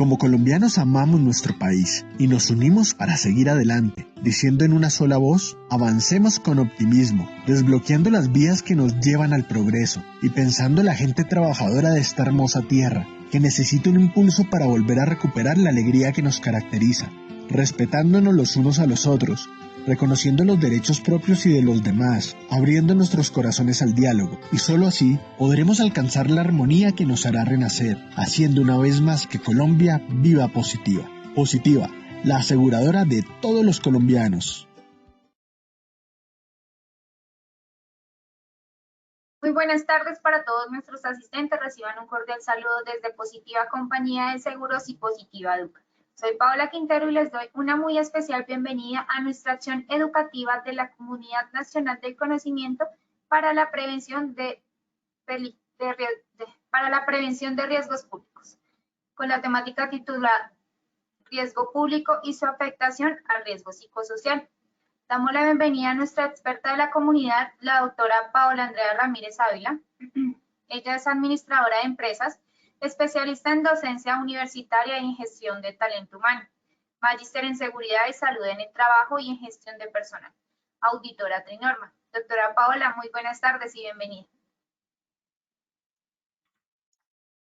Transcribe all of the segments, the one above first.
Como colombianos amamos nuestro país y nos unimos para seguir adelante, diciendo en una sola voz, avancemos con optimismo, desbloqueando las vías que nos llevan al progreso y pensando en la gente trabajadora de esta hermosa tierra, que necesita un impulso para volver a recuperar la alegría que nos caracteriza, respetándonos los unos a los otros, reconociendo los derechos propios y de los demás, abriendo nuestros corazones al diálogo, y solo así podremos alcanzar la armonía que nos hará renacer, haciendo una vez más que Colombia viva positiva. Positiva, la aseguradora de todos los colombianos. Muy buenas tardes para todos nuestros asistentes. Reciban un cordial saludo desde Positiva Compañía de Seguros y Positiva Educa. Soy Paola Quintero y les doy una muy especial bienvenida a nuestra acción educativa de la Comunidad Nacional del Conocimiento para la prevención de riesgos públicos, con la temática titulada Riesgo público y su afectación al riesgo psicosocial. Damos la bienvenida a nuestra experta de la comunidad, la doctora Paola Andrea Ramírez Ávila. Ella es administradora de empresas, especialista en docencia universitaria y en gestión de talento humano, magíster en seguridad y salud en el trabajo y en gestión de personal, auditora Trinorma. Doctora Paola, muy buenas tardes y bienvenida.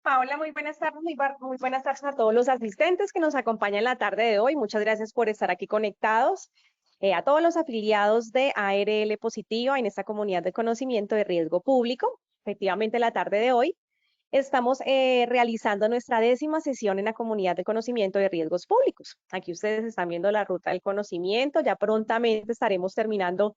Paola, muy buenas tardes, muy buenas tardes a todos los asistentes que nos acompañan la tarde de hoy. Muchas gracias por estar aquí conectados. A todos los afiliados de ARL Positiva en esta comunidad de conocimiento de riesgo público. Efectivamente, la tarde de hoy estamos realizando nuestra 10ª sesión en la comunidad de conocimiento de riesgos públicos. Aquí ustedes están viendo la ruta del conocimiento. Ya prontamente estaremos terminando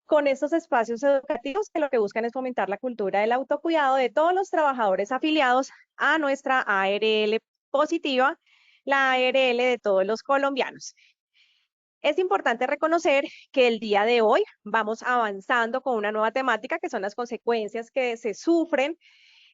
con estos espacios educativos que lo que buscan es fomentar la cultura del autocuidado de todos los trabajadores afiliados a nuestra ARL Positiva, la ARL de todos los colombianos. Es importante reconocer que el día de hoy vamos avanzando con una nueva temática que son las consecuencias que se sufren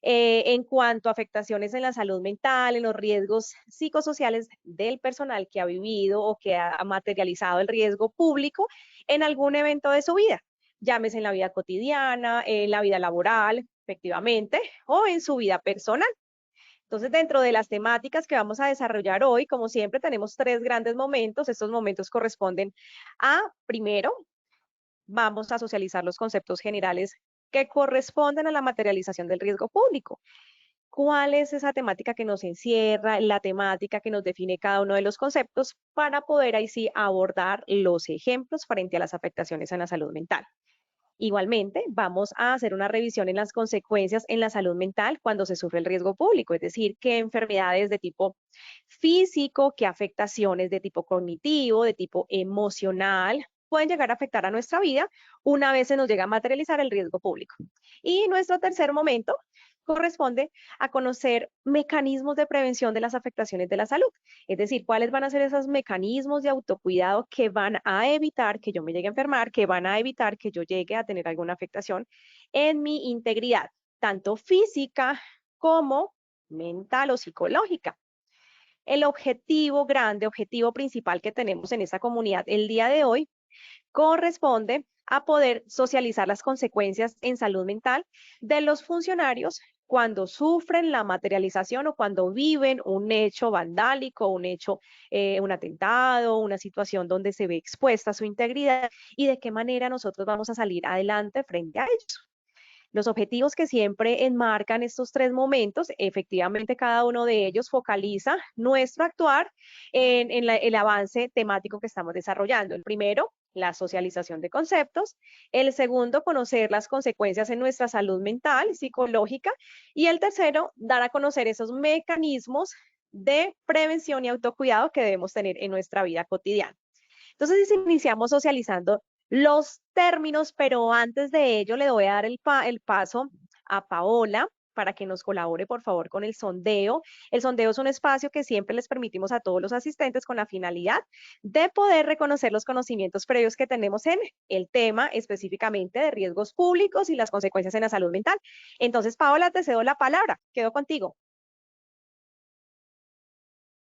en cuanto a afectaciones en la salud mental, en los riesgos psicosociales del personal que ha vivido o que ha materializado el riesgo público en algún evento de su vida, llámese en la vida cotidiana, en la vida laboral, efectivamente, o en su vida personal. Entonces, dentro de las temáticas que vamos a desarrollar hoy, como siempre, tenemos 3 grandes momentos. Estos momentos corresponden a, primero, vamos a socializar los conceptos generales que corresponden a la materialización del riesgo público. ¿Cuál es esa temática que nos encierra, la temática que nos define cada uno de los conceptos para poder ahí sí abordar los ejemplos frente a las afectaciones en la salud mental? Igualmente, vamos a hacer una revisión en las consecuencias en la salud mental cuando se sufre el riesgo público, es decir, qué enfermedades de tipo físico, qué afectaciones de tipo cognitivo, de tipo emocional, pueden llegar a afectar a nuestra vida una vez se nos llega a materializar el riesgo público. Y nuestro tercer momento corresponde a conocer mecanismos de prevención de las afectaciones de la salud. Es decir, cuáles van a ser esos mecanismos de autocuidado que van a evitar que yo me llegue a enfermar, que van a evitar que yo llegue a tener alguna afectación en mi integridad, tanto física como mental o psicológica. El objetivo grande, objetivo principal que tenemos en esta comunidad el día de hoy corresponde a poder socializar las consecuencias en salud mental de los funcionarios cuando sufren la materialización o cuando viven un hecho vandálico, un hecho, un atentado, una situación donde se ve expuesta su integridad y de qué manera nosotros vamos a salir adelante frente a ellos. Los objetivos que siempre enmarcan estos 3 momentos, efectivamente cada uno de ellos focaliza nuestro actuar en el avance temático que estamos desarrollando. El primero, la socialización de conceptos. El segundo, conocer las consecuencias en nuestra salud mental, psicológica. Y el tercero, dar a conocer esos mecanismos de prevención y autocuidado que debemos tener en nuestra vida cotidiana. Entonces, iniciamos socializando los términos, pero antes de ello le voy a dar el paso a Paola para que nos colabore, por favor, con el sondeo. El sondeo es un espacio que siempre les permitimos a todos los asistentes con la finalidad de poder reconocer los conocimientos previos que tenemos en el tema específicamente de riesgos públicos y las consecuencias en la salud mental. Entonces, Paola, te cedo la palabra. Quedo contigo.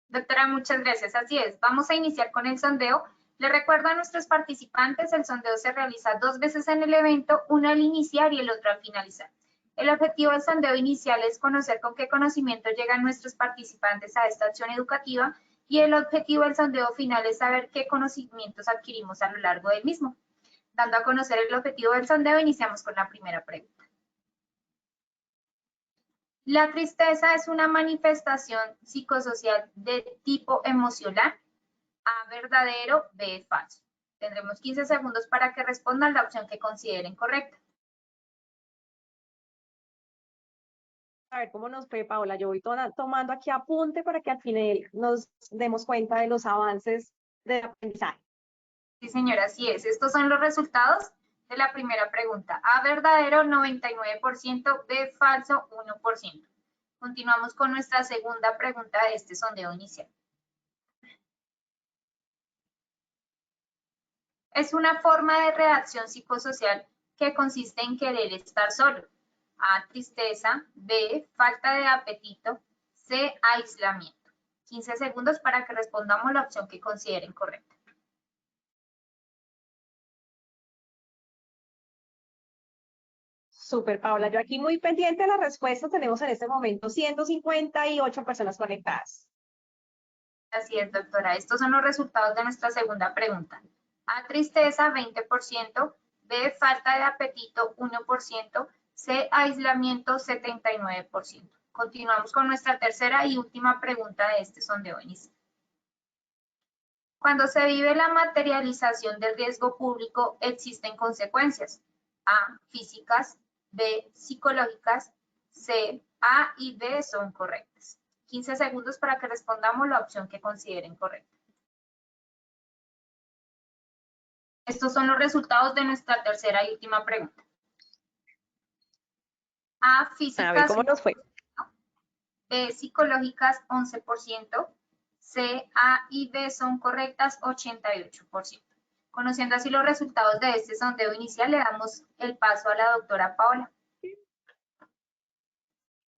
Doctora, muchas gracias. Así es, vamos a iniciar con el sondeo. Les recuerdo a nuestros participantes, el sondeo se realiza 2 veces en el evento, una al iniciar y el otro al finalizar. El objetivo del sondeo inicial es conocer con qué conocimiento llegan nuestros participantes a esta acción educativa y el objetivo del sondeo final es saber qué conocimientos adquirimos a lo largo del mismo. Dando a conocer el objetivo del sondeo, iniciamos con la primera pregunta. ¿La tristeza es una manifestación psicosocial de tipo emocional? A, verdadero, B, falso. Tendremos 15 segundos para que respondan la opción que consideren correcta. A ver cómo nos fue, Paola. Yo voy tomando aquí apunte para que al final nos demos cuenta de los avances del aprendizaje. Sí, señora, así es. Estos son los resultados de la primera pregunta. A, verdadero, 99%, B, falso, 1%. Continuamos con nuestra segunda pregunta de este sondeo inicial. Es una forma de reacción psicosocial que consiste en querer estar solo. A, tristeza, B, falta de apetito, C, aislamiento. 15 segundos para que respondamos la opción que consideren correcta. Súper, Paola. Yo aquí muy pendiente de la respuesta. Tenemos en este momento 158 personas conectadas. Así es, doctora. Estos son los resultados de nuestra segunda pregunta. A, tristeza, 20%, B, falta de apetito, 1%, C, aislamiento, 79%. Continuamos con nuestra tercera y última pregunta de este sondeo inicial. Cuando se vive la materialización del riesgo público, existen consecuencias. A, físicas, B, psicológicas, C, A y B son correctas. 15 segundos para que respondamos la opción que consideren correcta. Estos son los resultados de nuestra tercera y última pregunta. A, físicas. A ver cómo nos fue. B, psicológicas, 11%. C, A y B son correctas, 88%. Conociendo así los resultados de este sondeo inicial, le damos el paso a la doctora Paola.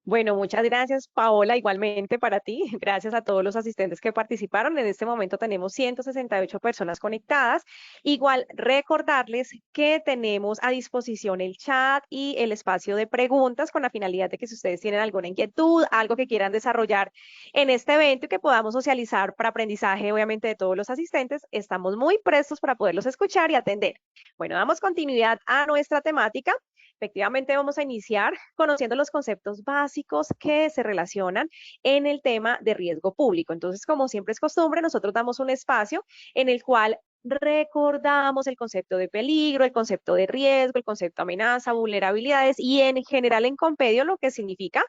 Bueno, muchas gracias, Paola, igualmente para ti. Gracias a todos los asistentes que participaron. En este momento tenemos 168 personas conectadas. Igual recordarles que tenemos a disposición el chat y el espacio de preguntas con la finalidad de que si ustedes tienen alguna inquietud, algo que quieran desarrollar en este evento y que podamos socializar para aprendizaje, obviamente, de todos los asistentes, estamos muy prestos para poderlos escuchar y atender. Bueno, damos continuidad a nuestra temática. Efectivamente, vamos a iniciar conociendo los conceptos básicos que se relacionan en el tema de riesgo público. Entonces, como siempre es costumbre, nosotros damos un espacio en el cual recordamos el concepto de peligro, el concepto de riesgo, el concepto de amenaza, vulnerabilidades y en general en Compendio lo que significa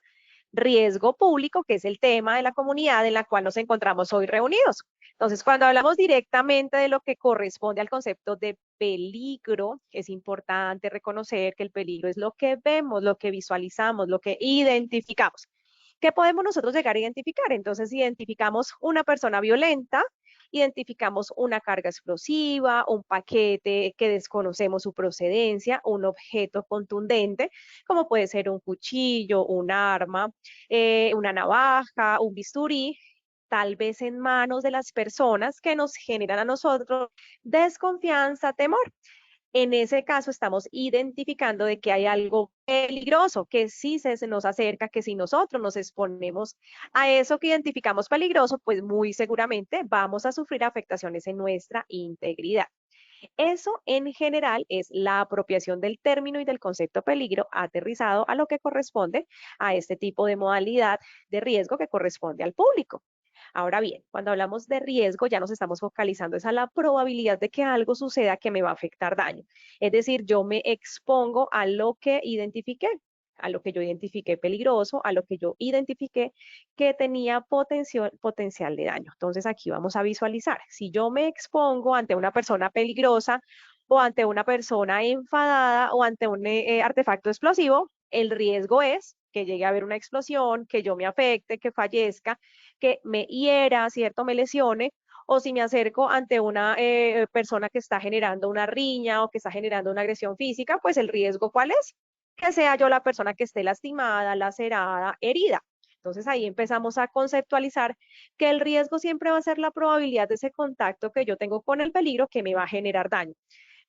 riesgo público, que es el tema de la comunidad en la cual nos encontramos hoy reunidos. Entonces, cuando hablamos directamente de lo que corresponde al concepto de peligro, es importante reconocer que el peligro es lo que vemos, lo que visualizamos, lo que identificamos. ¿Qué podemos nosotros llegar a identificar? Entonces, identificamos una persona violenta, identificamos una carga explosiva, un paquete que desconocemos su procedencia, un objeto contundente, como puede ser un cuchillo, un arma, una navaja, un bisturí, tal vez en manos de las personas que nos generan a nosotros desconfianza, temor. En ese caso estamos identificando de que hay algo peligroso, que si se nos acerca, que si nosotros nos exponemos a eso que identificamos peligroso, pues muy seguramente vamos a sufrir afectaciones en nuestra integridad. Eso en general es la apropiación del término y del concepto peligro aterrizado a lo que corresponde a este tipo de modalidad de riesgo que corresponde al público. Ahora bien, cuando hablamos de riesgo, ya nos estamos focalizando es a la probabilidad de que algo suceda que me va a afectar daño. Es decir, yo me expongo a lo que identifiqué, a lo que yo identifiqué peligroso, a lo que yo identifiqué que tenía potencial de daño. Entonces aquí vamos a visualizar. Si yo me expongo ante una persona peligrosa o ante una persona enfadada o ante un artefacto explosivo, el riesgo es que llegue a haber una explosión, que yo me afecte, que fallezca, que me hiera, ¿cierto? Me lesione, o si me acerco ante una persona que está generando una riña o que está generando una agresión física, pues el riesgo, ¿cuál es? Que sea yo la persona que esté lastimada, lacerada, herida. Entonces ahí empezamos a conceptualizar que el riesgo siempre va a ser la probabilidad de ese contacto que yo tengo con el peligro que me va a generar daño.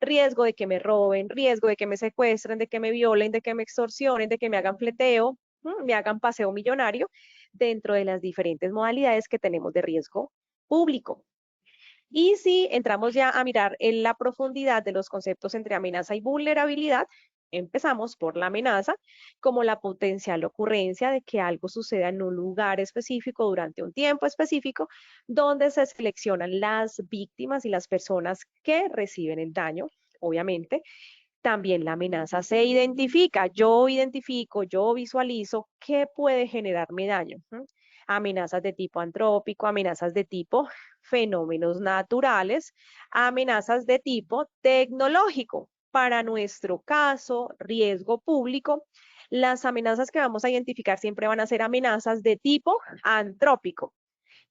riesgo de que me roben, riesgo de que me secuestren, de que me violen, de que me extorsionen, de que me hagan fleteo, me hagan paseo millonario, dentro de las diferentes modalidades que tenemos de riesgo público. Y si entramos ya a mirar en la profundidad de los conceptos entre amenaza y vulnerabilidad, empezamos por la amenaza como la potencial ocurrencia de que algo suceda en un lugar específico durante un tiempo específico, donde se seleccionan las víctimas y las personas que reciben el daño, obviamente. También la amenaza se identifica, yo identifico, yo visualizo qué puede generarme daño. Amenazas de tipo antrópico, amenazas de tipo fenómenos naturales, amenazas de tipo tecnológico. Para nuestro caso, riesgo público, las amenazas que vamos a identificar siempre van a ser amenazas de tipo antrópico.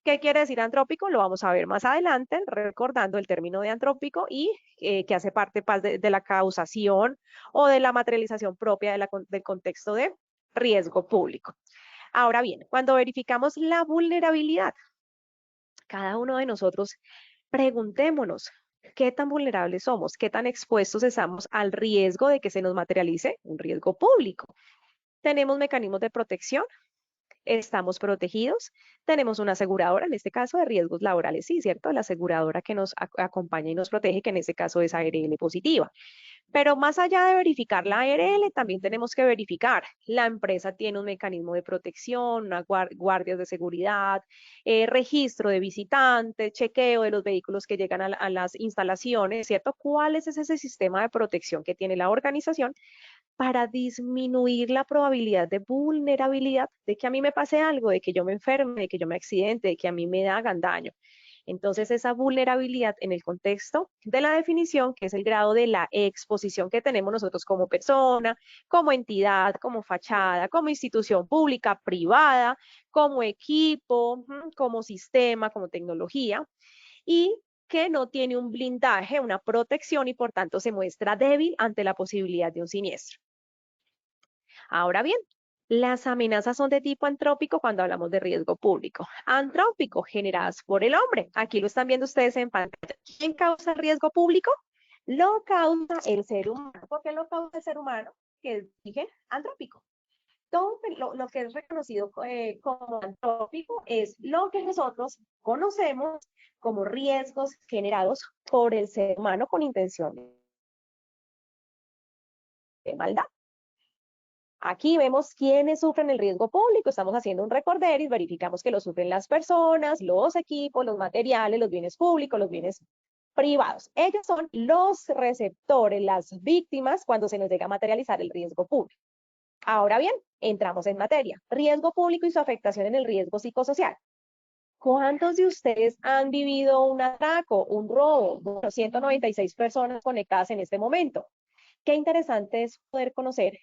¿Qué quiere decir antrópico? Lo vamos a ver más adelante, recordando el término de antrópico y que hace parte de la causación o de la materialización propia del contexto de riesgo público. Ahora bien, cuando verificamos la vulnerabilidad, cada uno de nosotros preguntémonos, ¿qué tan vulnerables somos? ¿Qué tan expuestos estamos al riesgo de que se nos materialice un riesgo público? ¿Tenemos mecanismos de protección? ¿Estamos protegidos? Tenemos una aseguradora, en este caso de riesgos laborales, sí, ¿cierto? La aseguradora que nos acompaña y nos protege, que en este caso es ARL positiva. Pero más allá de verificar la ARL, también tenemos que verificar, la empresa tiene un mecanismo de protección, unas guardias de seguridad, registro de visitantes, chequeo de los vehículos que llegan a las instalaciones, ¿cierto? ¿Cuál es ese sistema de protección que tiene la organización para disminuir la probabilidad de vulnerabilidad, de que a mí me pase algo, de que yo me enferme, de que yo me accidente, de que a mí me hagan daño? Entonces, esa vulnerabilidad en el contexto de la definición, que es el grado de la exposición que tenemos nosotros como persona, como entidad, como fachada, como institución pública, privada, como equipo, como sistema, como tecnología, y que no tiene un blindaje, una protección y por tanto se muestra débil ante la posibilidad de un siniestro. Ahora bien, las amenazas son de tipo antrópico cuando hablamos de riesgo público. Antrópico, generadas por el hombre. Aquí lo están viendo ustedes en pantalla. ¿Quién causa el riesgo público? Lo causa el ser humano. ¿Por qué lo causa el ser humano? Que dije antrópico. Todo lo que es reconocido como antrópico es lo que nosotros conocemos como riesgos generados por el ser humano con intención de maldad. Aquí vemos quiénes sufren el riesgo público, estamos haciendo un recorderis, verificamos que lo sufren las personas, los equipos, los materiales, los bienes públicos, los bienes privados. Ellos son los receptores, las víctimas cuando se nos llega a materializar el riesgo público. Ahora bien, entramos en materia. Riesgo público y su afectación en el riesgo psicosocial. ¿Cuántos de ustedes han vivido un atraco, un robo? Bueno, 196 personas conectadas en este momento. Qué interesante es poder conocer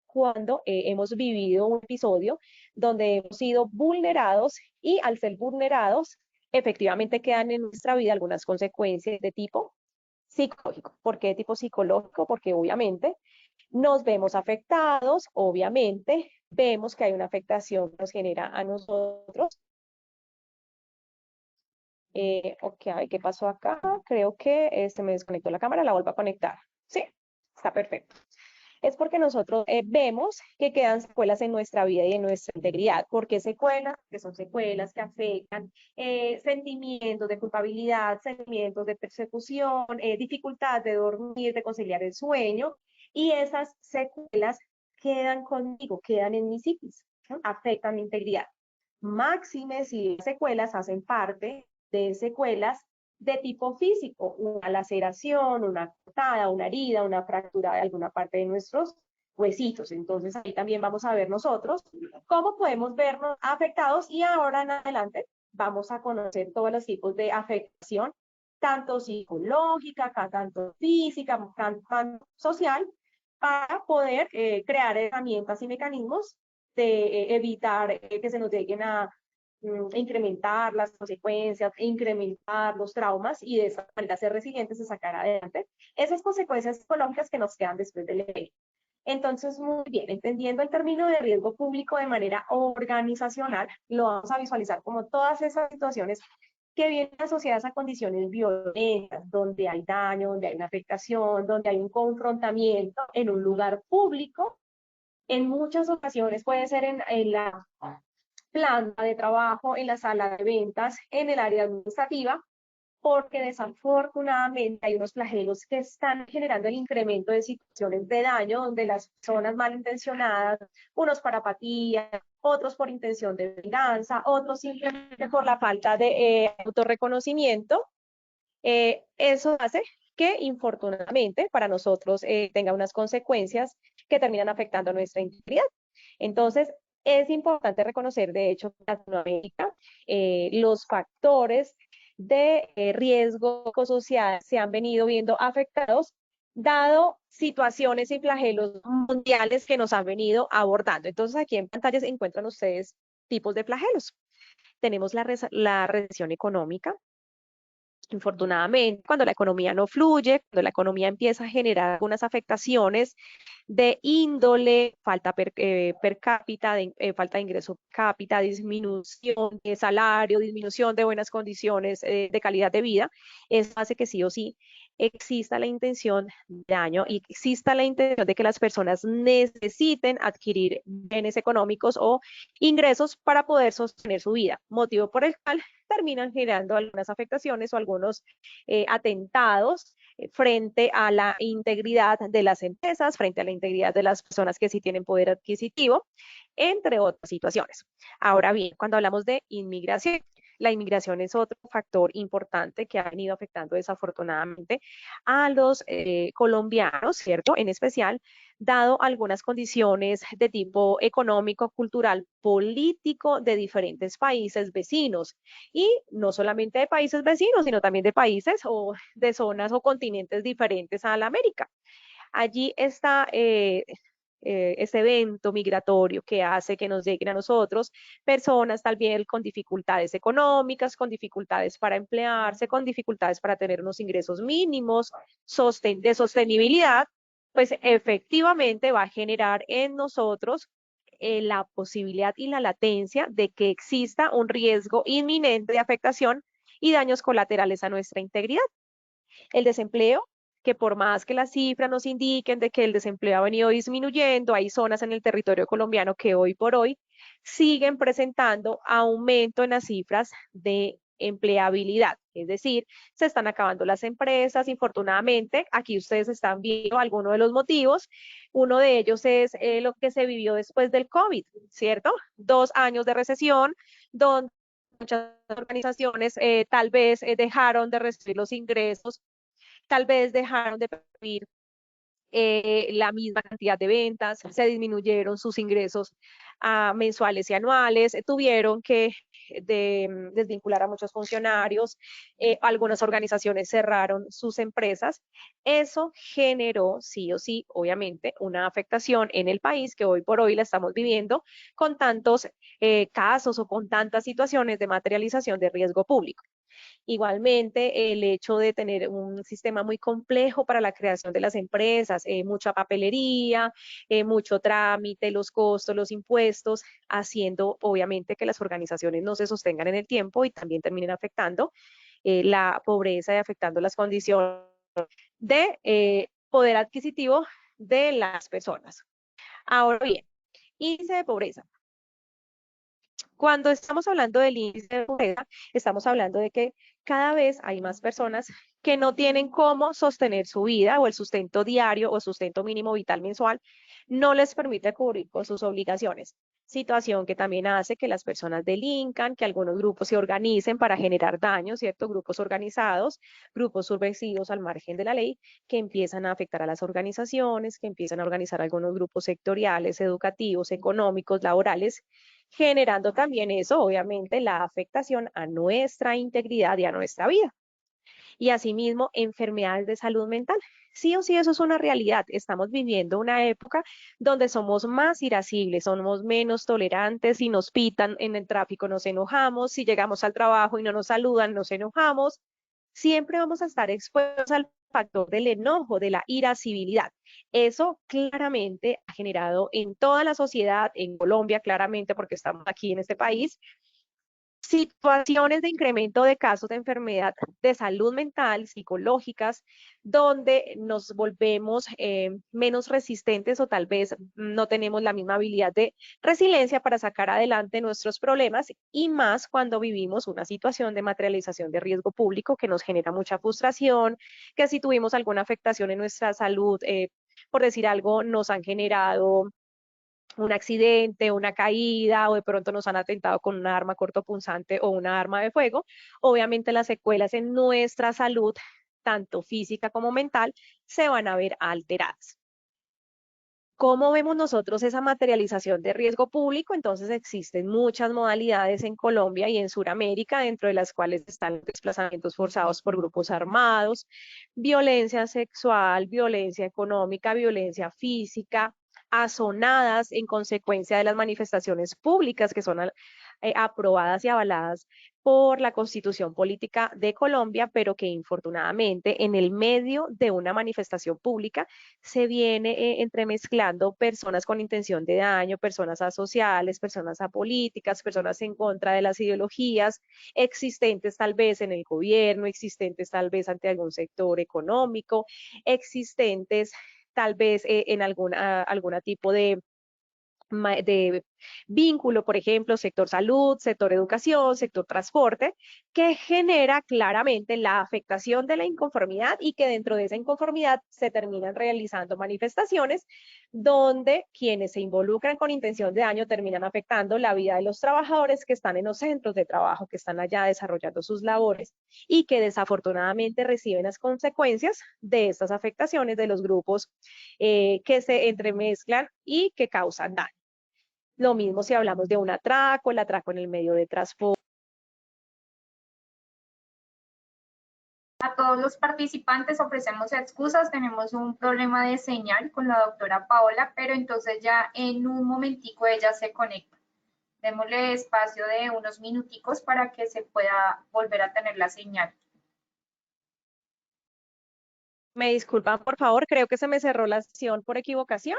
cuando hemos vivido un episodio donde hemos sido vulnerados y al ser vulnerados, efectivamente quedan en nuestra vida algunas consecuencias de tipo psicológico. ¿Por qué de tipo psicológico? Porque obviamente nos vemos afectados, obviamente vemos que hay una afectación que nos genera a nosotros. Ok, ¿qué pasó acá? Creo que se me desconectó la cámara, la vuelvo a conectar. Sí, está perfecto. Es porque nosotros vemos que quedan secuelas en nuestra vida y en nuestra integridad. ¿Por qué secuelas? Que son secuelas que afectan sentimientos de culpabilidad, sentimientos de persecución, dificultad de dormir, de conciliar el sueño. Y esas secuelas quedan conmigo, quedan en mi psiquis, ¿no? Afectan mi integridad. Máxime si las secuelas hacen parte de secuelas de tipo físico, una laceración, una cortada, una herida, una fractura de alguna parte de nuestros huesitos. Entonces ahí también vamos a ver nosotros cómo podemos vernos afectados y ahora en adelante vamos a conocer todos los tipos de afectación, tanto psicológica, tanto física, tanto social, para poder crear herramientas y mecanismos de evitar que se nos lleguen a incrementar las consecuencias, incrementar los traumas y de esa manera ser resilientes y sacar adelante esas consecuencias psicológicas que nos quedan después del evento. Entonces, muy bien, entendiendo el término de riesgo público de manera organizacional, lo vamos a visualizar como todas esas situaciones que vienen asociadas a condiciones violentas, donde hay daño, donde hay una afectación, donde hay un confrontamiento en un lugar público. En muchas ocasiones puede ser en la planta de trabajo, en la sala de ventas, en el área administrativa, porque desafortunadamente hay unos flagelos que están generando el incremento de situaciones de daño donde las personas malintencionadas, unos por apatía, otros por intención de venganza, otros simplemente por la falta de autorreconocimiento, eso hace que infortunadamente para nosotros tenga unas consecuencias que terminan afectando nuestra integridad. Entonces, es importante reconocer, de hecho, que en Latinoamérica los factores de riesgo social se han venido viendo afectados dado situaciones y flagelos mundiales que nos han venido abordando. Entonces, aquí en pantalla se encuentran ustedes tipos de flagelos. Tenemos la recesión económica. Infortunadamente, cuando la economía no fluye, cuando la economía empieza a generar algunas afectaciones de índole, per cápita, falta de ingreso per cápita, disminución de salario, disminución de buenas condiciones de calidad de vida, eso hace que sí o sí exista la intención de daño y exista la intención de que las personas necesiten adquirir bienes económicos o ingresos para poder sostener su vida, motivo por el cual terminan generando algunas afectaciones o algunos atentados frente a la integridad de las empresas, frente a la integridad de las personas que sí tienen poder adquisitivo, entre otras situaciones. Ahora bien, cuando hablamos de inmigración, la inmigración es otro factor importante que ha venido afectando desafortunadamente a los colombianos, ¿cierto? En especial, dado algunas condiciones de tipo económico, cultural, político de diferentes países vecinos y no solamente de países vecinos, sino también de países o de zonas o continentes diferentes a la América. Allí está ese evento migratorio que hace que nos lleguen a nosotros personas tal vez con dificultades económicas, con dificultades para emplearse, con dificultades para tener unos ingresos mínimos, de sostenibilidad, pues efectivamente va a generar en nosotros la posibilidad y la latencia de que exista un riesgo inminente de afectación y daños colaterales a nuestra integridad. El desempleo, que por más que las cifras nos indiquen de que el desempleo ha venido disminuyendo, hay zonas en el territorio colombiano que hoy por hoy siguen presentando aumento en las cifras de empleabilidad, es decir, se están acabando las empresas, infortunadamente, aquí ustedes están viendo algunos de los motivos, uno de ellos es lo que se vivió después del COVID, ¿cierto? 2 años de recesión, donde muchas organizaciones tal vez dejaron de recibir los ingresos, tal vez dejaron de percibir la misma cantidad de ventas, se disminuyeron sus ingresos mensuales y anuales, tuvieron que desvincular a muchos funcionarios, algunas organizaciones cerraron sus empresas. Eso generó, sí o sí, obviamente, una afectación en el país que hoy por hoy la estamos viviendo con tantos casos o con tantas situaciones de materialización de riesgo público. Igualmente, el hecho de tener un sistema muy complejo para la creación de las empresas, mucha papelería, mucho trámite, los costos, los impuestos, haciendo obviamente que las organizaciones no se sostengan en el tiempo y también terminen afectando la pobreza y afectando las condiciones de poder adquisitivo de las personas. Ahora bien, índice de pobreza. Cuando estamos hablando del índice de pobreza, estamos hablando de que cada vez hay más personas que no tienen cómo sostener su vida o el sustento diario o sustento mínimo vital mensual, no les permite cubrir con sus obligaciones. Situación que también hace que las personas delincan, que algunos grupos se organicen para generar daño, ¿cierto? Grupos organizados, grupos subversivos al margen de la ley, que empiezan a afectar a las organizaciones, que empiezan a organizar algunos grupos sectoriales, educativos, económicos, laborales, generando también eso, obviamente, la afectación a nuestra integridad y a nuestra vida. Y asimismo, enfermedades de salud mental. Sí o sí, eso es una realidad. Estamos viviendo una época donde somos más irascibles, somos menos tolerantes. Si nos pitan en el tráfico, nos enojamos. Si llegamos al trabajo y no nos saludan, nos enojamos. Siempre vamos a estar expuestos al factor del enojo, de la irascibilidad. Eso claramente ha generado en toda la sociedad, en Colombia claramente, porque estamos aquí en este país, situaciones de incremento de casos de enfermedad de salud mental, psicológicas, donde nos volvemos menos resistentes o tal vez no tenemos la misma habilidad de resiliencia para sacar adelante nuestros problemas y más cuando vivimos una situación de materialización de riesgo público que nos genera mucha frustración, que si tuvimos alguna afectación en nuestra salud, por decir algo, nos han generado un accidente, una caída o de pronto nos han atentado con una arma cortopunzante o una arma de fuego, obviamente las secuelas en nuestra salud, tanto física como mental, se van a ver alteradas. ¿Cómo vemos nosotros esa materialización de riesgo público? Entonces existen muchas modalidades en Colombia y en Sudamérica, dentro de las cuales están los desplazamientos forzados por grupos armados, violencia sexual, violencia económica, violencia física, azonadas en consecuencia de las manifestaciones públicas que son aprobadas y avaladas por la Constitución Política de Colombia, pero que infortunadamente en el medio de una manifestación pública se viene entremezclando personas con intención de daño, personas asociales, personas apolíticas, personas en contra de las ideologías existentes tal vez en el gobierno, existentes tal vez ante algún sector económico, existentes tal vez en alguna tipo de vínculo, por ejemplo, sector salud, sector educación, sector transporte, que genera claramente la afectación de la inconformidad y que dentro de esa inconformidad se terminan realizando manifestaciones donde quienes se involucran con intención de daño terminan afectando la vida de los trabajadores que están en los centros de trabajo, que están allá desarrollando sus labores y que desafortunadamente reciben las consecuencias de estas afectaciones de los grupos que se entremezclan y que causan daño. Lo mismo si hablamos de un atraco, el atraco en el medio de transporte. A todos los participantes ofrecemos excusas, tenemos un problema de señal con la doctora Paola, pero entonces ya en un momentico ella se conecta. Démosle espacio de unos minuticos para que se pueda volver a tener la señal. Me disculpan, por favor, creo que se me cerró la sesión por equivocación.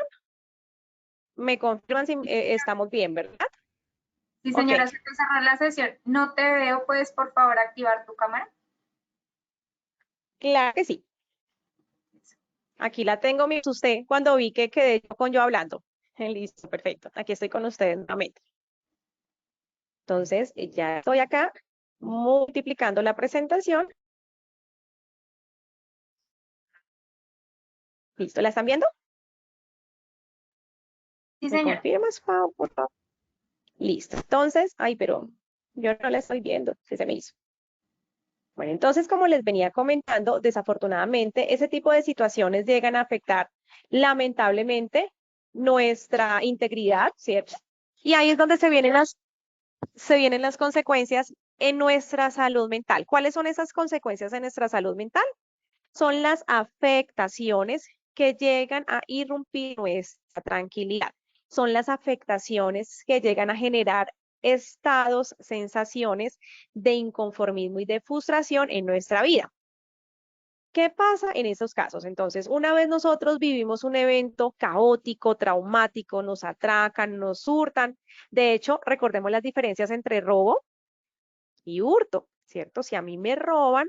Me confirman si estamos bien, ¿verdad? Sí, Ok, señora, se te cerró la sesión. No te veo, ¿puedes por favor activar tu cámara? claro que sí. Aquí la tengo, me asusté cuando vi que quedé yo hablando. Listo, perfecto. Aquí estoy con ustedes nuevamente. Entonces, ya estoy acá multiplicando la presentación. Listo, ¿la están viendo? Sí, ¿Me señora. confirmas, Pau, por favor? Listo. Entonces, ay, pero yo no la estoy viendo, se me hizo. Bueno, entonces, como les venía comentando, desafortunadamente, ese tipo de situaciones llegan a afectar lamentablemente nuestra integridad, ¿cierto? Y ahí es donde se vienen las consecuencias en nuestra salud mental. ¿Cuáles son esas consecuencias en nuestra salud mental? Son las afectaciones que llegan a irrumpir nuestra tranquilidad. Son las afectaciones que llegan a generar estados, sensaciones de inconformismo y de frustración en nuestra vida. ¿Qué pasa en esos casos? Entonces, una vez nosotros vivimos un evento caótico, traumático, nos atracan, nos hurtan. De hecho, recordemos las diferencias entre robo y hurto, ¿cierto? Si a mí me roban,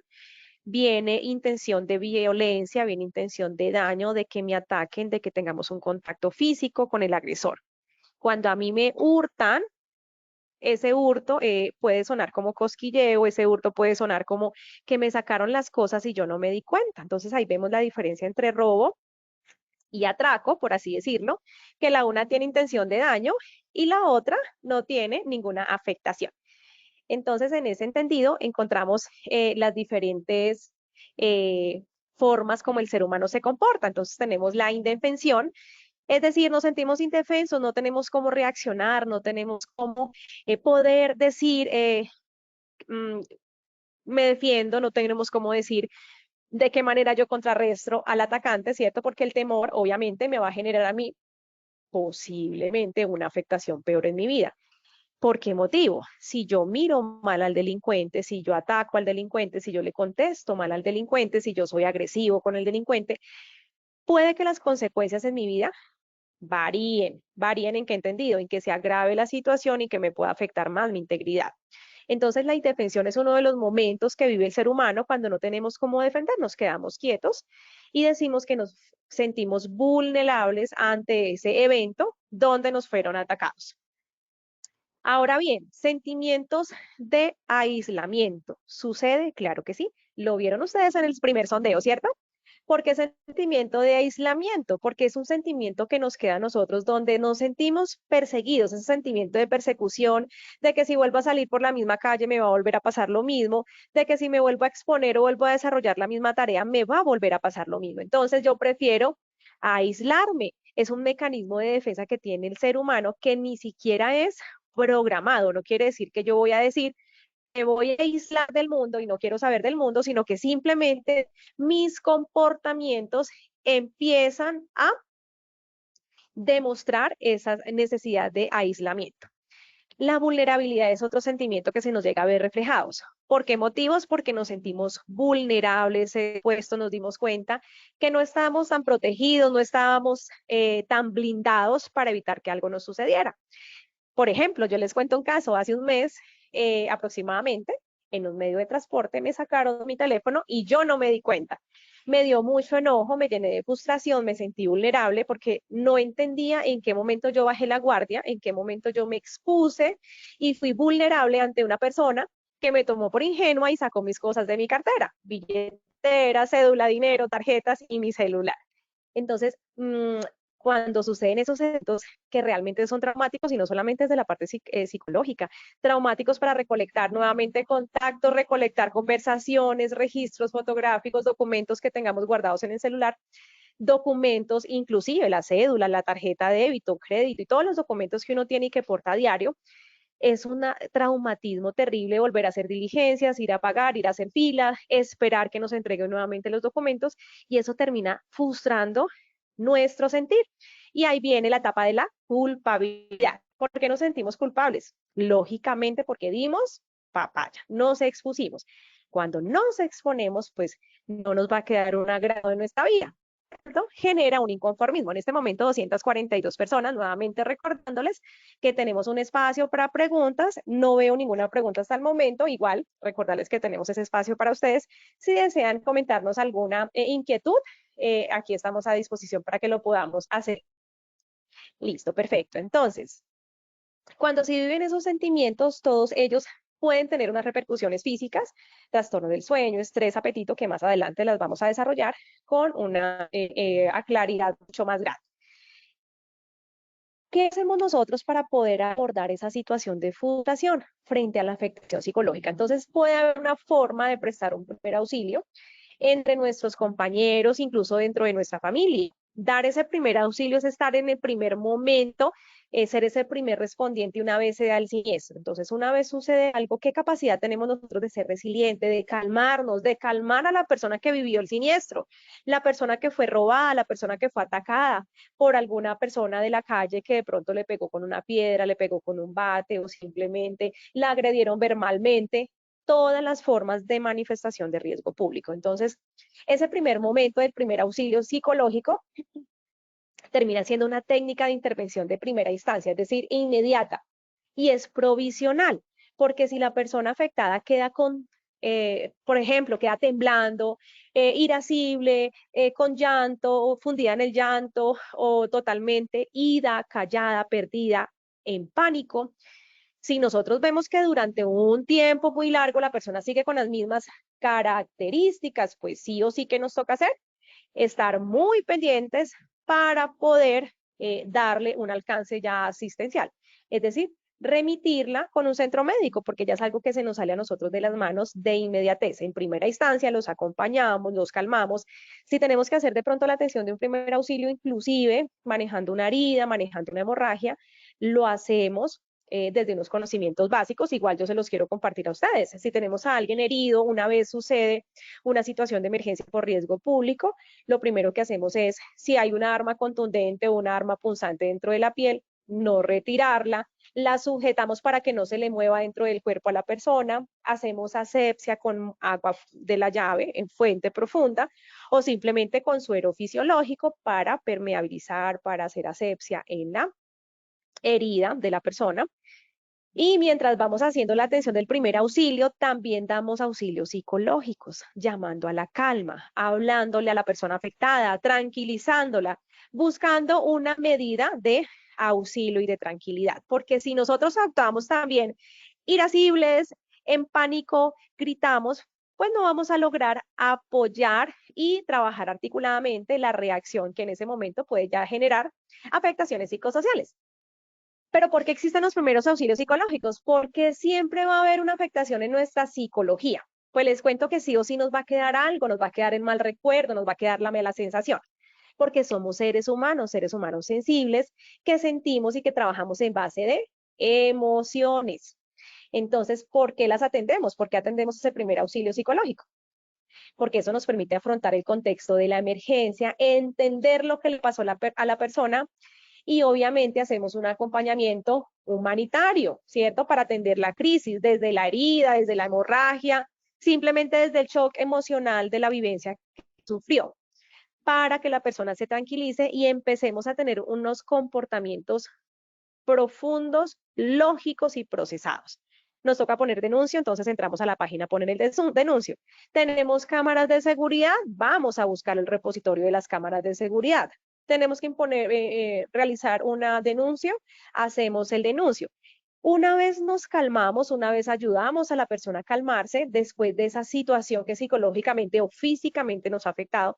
viene intención de violencia, viene intención de daño, de que me ataquen, de que tengamos un contacto físico con el agresor. Cuando a mí me hurtan, ese hurto puede sonar como cosquilleo, ese hurto puede sonar como que me sacaron las cosas y yo no me di cuenta. Entonces ahí vemos la diferencia entre robo y atraco, por así decirlo, que la una tiene intención de daño y la otra no tiene ninguna afectación. Entonces, en ese entendido, encontramos las diferentes eh, formas como el ser humano se comporta. Entonces, tenemos la indefensión, es decir, nos sentimos indefensos, no tenemos cómo reaccionar, no tenemos cómo poder decir, mm, me defiendo, no tenemos cómo decir de qué manera yo contrarresto al atacante, ¿cierto? Porque el temor, obviamente, me va a generar a mí posiblemente una afectación peor en mi vida. ¿Por qué motivo? Si yo miro mal al delincuente, si yo ataco al delincuente, si yo le contesto mal al delincuente, si yo soy agresivo con el delincuente, puede que las consecuencias en mi vida varíen en qué entendido, en que se agrave la situación y que me pueda afectar más mi integridad. Entonces la indefensión es uno de los momentos que vive el ser humano cuando no tenemos cómo defendernos, quedamos quietos y decimos que nos sentimos vulnerables ante ese evento donde nos fueron atacados. Ahora bien, sentimientos de aislamiento. ¿Sucede? Claro que sí. Lo vieron ustedes en el primer sondeo, ¿cierto? ¿Por qué sentimiento de aislamiento? Porque es un sentimiento que nos queda a nosotros donde nos sentimos perseguidos, ese sentimiento de persecución, de que si vuelvo a salir por la misma calle me va a volver a pasar lo mismo, de que si me vuelvo a exponer o vuelvo a desarrollar la misma tarea me va a volver a pasar lo mismo. Entonces yo prefiero aislarme. Es un mecanismo de defensa que tiene el ser humano que ni siquiera es programado. No quiere decir que yo voy a decir me voy a aislar del mundo y no quiero saber del mundo, sino que simplemente mis comportamientos empiezan a demostrar esa necesidad de aislamiento. La vulnerabilidad es otro sentimiento que se nos llega a ver reflejados. ¿Por qué motivos? Porque nos sentimos vulnerables, puesto nos dimos cuenta que no estábamos tan protegidos, no estábamos tan blindados para evitar que algo nos sucediera. Por ejemplo, yo les cuento un caso, hace un mes aproximadamente, en un medio de transporte me sacaron mi teléfono y yo no me di cuenta. Me dio mucho enojo, me llené de frustración, me sentí vulnerable porque no entendía en qué momento yo bajé la guardia, en qué momento yo me expuse y fui vulnerable ante una persona que me tomó por ingenua y sacó mis cosas de mi cartera, billetera, cédula, dinero, tarjetas y mi celular. Entonces, cuando suceden esos eventos que realmente son traumáticos y no solamente desde la parte psicológica, traumáticos para recolectar nuevamente contactos, recolectar conversaciones, registros fotográficos, documentos que tengamos guardados en el celular, documentos, inclusive la cédula, la tarjeta de débito, crédito y todos los documentos que uno tiene y que porta a diario. Es un traumatismo terrible volver a hacer diligencias, ir a pagar, ir a hacer fila, esperar que nos entreguen nuevamente los documentos y eso termina frustrando nuestro sentir. Y ahí viene la etapa de la culpabilidad. ¿Por qué nos sentimos culpables? Lógicamente porque dimos papaya, nos expusimos. Cuando nos exponemos, pues no nos va a quedar un agrado en nuestra vida. Genera un inconformismo. En este momento, 242 personas, nuevamente recordándoles que tenemos un espacio para preguntas. No veo ninguna pregunta hasta el momento. Igual, recordarles que tenemos ese espacio para ustedes. Si desean comentarnos alguna inquietud, aquí estamos a disposición para que lo podamos hacer. Listo, perfecto. Entonces, cuando se viven esos sentimientos, todos ellos pueden tener unas repercusiones físicas, trastorno del sueño, estrés, apetito, que más adelante las vamos a desarrollar con una claridad mucho más grande. ¿Qué hacemos nosotros para poder abordar esa situación de frustración frente a la afectación psicológica? Entonces, puede haber una forma de prestar un primer auxilio entre nuestros compañeros, incluso dentro de nuestra familia. Dar ese primer auxilio es estar en el primer momento, ser ese primer respondiente una vez se da el siniestro. Entonces, una vez sucede algo, ¿qué capacidad tenemos nosotros de ser resiliente, de calmarnos, de calmar a la persona que vivió el siniestro, la persona que fue robada, la persona que fue atacada por alguna persona de la calle que de pronto le pegó con una piedra, le pegó con un bate o simplemente la agredieron verbalmente? Todas las formas de manifestación de riesgo público. Entonces, ese primer momento del primer auxilio psicológico termina siendo una técnica de intervención de primera instancia, es decir, inmediata, y es provisional, porque si la persona afectada queda con, por ejemplo, queda temblando, irascible, con llanto, fundida en el llanto, o totalmente ida, callada, perdida, en pánico, si nosotros vemos que durante un tiempo muy largo la persona sigue con las mismas características, pues sí o sí que nos toca hacer, estar muy pendientes para poder darle un alcance ya asistencial. Es decir, remitirla con un centro médico, porque ya es algo que se nos sale a nosotros de las manos de inmediatez. En primera instancia los acompañamos, los calmamos. Si tenemos que hacer de pronto la atención de un primer auxilio, inclusive manejando una herida, manejando una hemorragia, lo hacemos desde unos conocimientos básicos, igual yo se los quiero compartir a ustedes. Si tenemos a alguien herido, una vez sucede una situación de emergencia por riesgo público, lo primero que hacemos es, si hay una arma contundente o una arma punzante dentro de la piel, no retirarla, la sujetamos para que no se le mueva dentro del cuerpo a la persona, hacemos asepsia con agua de la llave en fuente profunda o simplemente con suero fisiológico para permeabilizar, para hacer asepsia en la herida de la persona. Y mientras vamos haciendo la atención del primer auxilio, también damos auxilios psicológicos, llamando a la calma, hablándole a la persona afectada, tranquilizándola, buscando una medida de auxilio y de tranquilidad. Porque si nosotros actuamos también irascibles, en pánico, gritamos, pues no vamos a lograr apoyar y trabajar articuladamente la reacción que en ese momento puede ya generar afectaciones psicosociales. Pero ¿por qué existen los primeros auxilios psicológicos? Porque siempre va a haber una afectación en nuestra psicología. Pues les cuento que sí o sí nos va a quedar algo, nos va a quedar en mal recuerdo, nos va a quedar la mala sensación, porque somos seres humanos sensibles que sentimos y que trabajamos en base de emociones. Entonces, ¿por qué las atendemos? ¿Por qué atendemos ese primer auxilio psicológico? Porque eso nos permite afrontar el contexto de la emergencia, entender lo que le pasó a la persona y obviamente hacemos un acompañamiento humanitario, ¿cierto? Para atender la crisis, desde la herida, desde la hemorragia, simplemente desde el shock emocional de la vivencia que sufrió, para que la persona se tranquilice y empecemos a tener unos comportamientos profundos, lógicos y procesados. Nos toca poner denuncio, entonces entramos a la página, poner el denuncio. Tenemos cámaras de seguridad, vamos a buscar el repositorio de las cámaras de seguridad. Tenemos que realizar una denuncia, hacemos el denuncio. Una vez nos calmamos, una vez ayudamos a la persona a calmarse, después de esa situación que psicológicamente o físicamente nos ha afectado,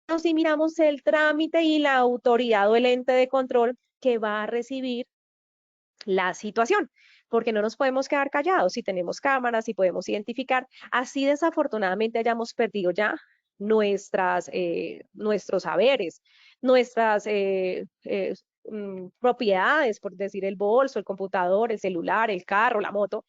nos miramos el trámite y la autoridad o el ente de control que va a recibir la situación, porque no nos podemos quedar callados si tenemos cámaras y podemos identificar, así desafortunadamente hayamos perdido ya nuestros saberes, nuestras propiedades, por decir el bolso, el computador, el celular, el carro, la moto,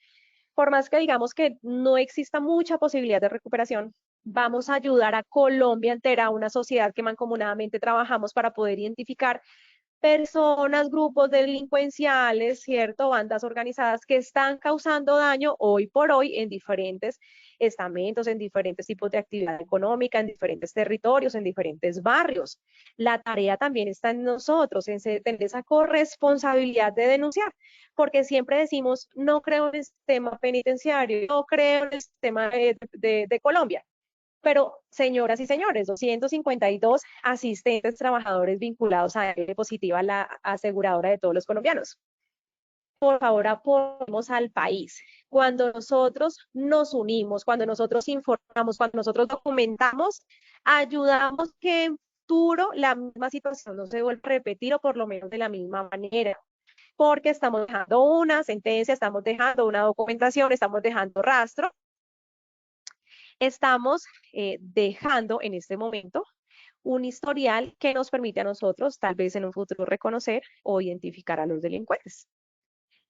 por más que digamos que no exista mucha posibilidad de recuperación, vamos a ayudar a Colombia entera, a una sociedad que mancomunadamente trabajamos para poder identificar personas, grupos delincuenciales, ¿cierto? Bandas organizadas que están causando daño hoy por hoy en diferentes estamentos, en diferentes tipos de actividad económica, en diferentes territorios, en diferentes barrios. La tarea también está en nosotros, en tener esa corresponsabilidad de denunciar, porque siempre decimos, no creo en el sistema penitenciario, no creo en el sistema de Colombia. Pero, señoras y señores, 252 asistentes trabajadores vinculados a ARL Positiva, la aseguradora de todos los colombianos. Por favor, apoyemos al país. Cuando nosotros nos unimos, cuando nosotros informamos, cuando nosotros documentamos, ayudamos que en futuro la misma situación no se vuelva a repetir o por lo menos de la misma manera. Porque estamos dejando una sentencia, estamos dejando una documentación, estamos dejando rastro, estamos dejando en este momento un historial que nos permite a nosotros, tal vez en un futuro, reconocer o identificar a los delincuentes.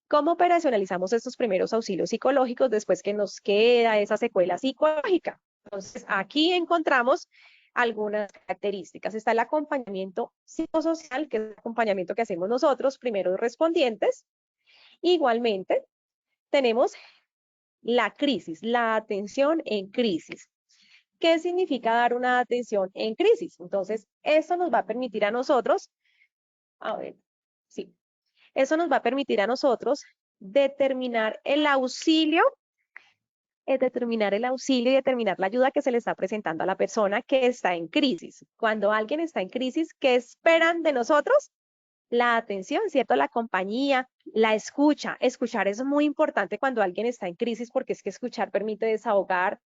¿Cómo operacionalizamos estos primeros auxilios psicológicos después que nos queda esa secuela psicológica? Entonces, aquí encontramos algunas características. Está el acompañamiento psicosocial, que es el acompañamiento que hacemos nosotros, primeros respondientes. Igualmente, tenemos la crisis, la atención en crisis. ¿Qué significa dar una atención en crisis? Entonces, eso nos va a permitir a nosotros, a ver, sí, eso nos va a permitir a nosotros determinar el auxilio, determinar la ayuda que se le está presentando a la persona que está en crisis. Cuando alguien está en crisis, ¿qué esperan de nosotros? La atención, ¿cierto? La compañía, la escucha. Escuchar es muy importante cuando alguien está en crisis porque es que escuchar permite desahogar,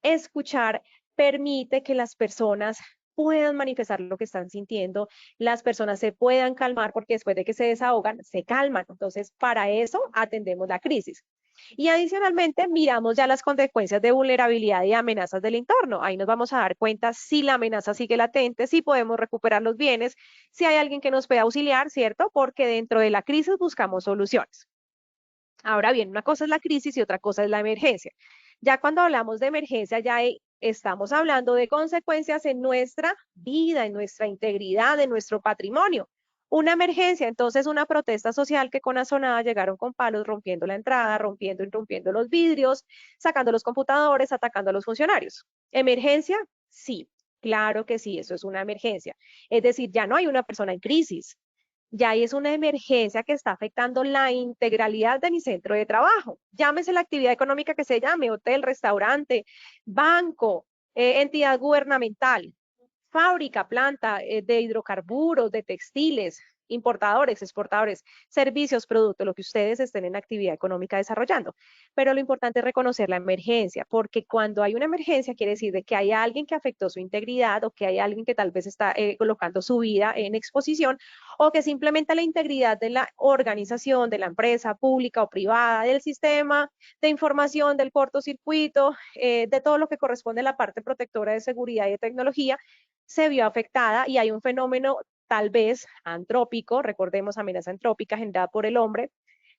escuchar permite que las personas puedan manifestar lo que están sintiendo, las personas se puedan calmar porque después de que se desahogan, se calman. Entonces, para eso atendemos la crisis. Y adicionalmente, miramos ya las consecuencias de vulnerabilidad y amenazas del entorno. Ahí nos vamos a dar cuenta si la amenaza sigue latente, si podemos recuperar los bienes, si hay alguien que nos pueda auxiliar, ¿cierto? Porque dentro de la crisis buscamos soluciones. Ahora bien, una cosa es la crisis y otra cosa es la emergencia. Ya cuando hablamos de emergencia, ya estamos hablando de consecuencias en nuestra vida, en nuestra integridad, en nuestro patrimonio. Una emergencia, entonces una protesta social que con azonada llegaron con palos rompiendo la entrada, rompiendo y rompiendo los vidrios, sacando los computadores, atacando a los funcionarios. ¿Emergencia? Sí, claro que sí, eso es una emergencia. Es decir, ya no hay una persona en crisis, ya ahí es una emergencia que está afectando la integralidad de mi centro de trabajo. Llámese la actividad económica que se llame, hotel, restaurante, banco, entidad gubernamental, fábrica, planta de hidrocarburos, de textiles, importadores, exportadores, servicios, productos, lo que ustedes estén en actividad económica desarrollando. Pero lo importante es reconocer la emergencia, porque cuando hay una emergencia quiere decir de que hay alguien que afectó su integridad o que hay alguien que tal vez está colocando su vida en exposición o que simplemente la integridad de la organización, de la empresa pública o privada, del sistema de información, del cortocircuito, de todo lo que corresponde a la parte protectora de seguridad y de tecnología, se vio afectada y hay un fenómeno tal vez antrópico, recordemos amenaza antrópica generada por el hombre,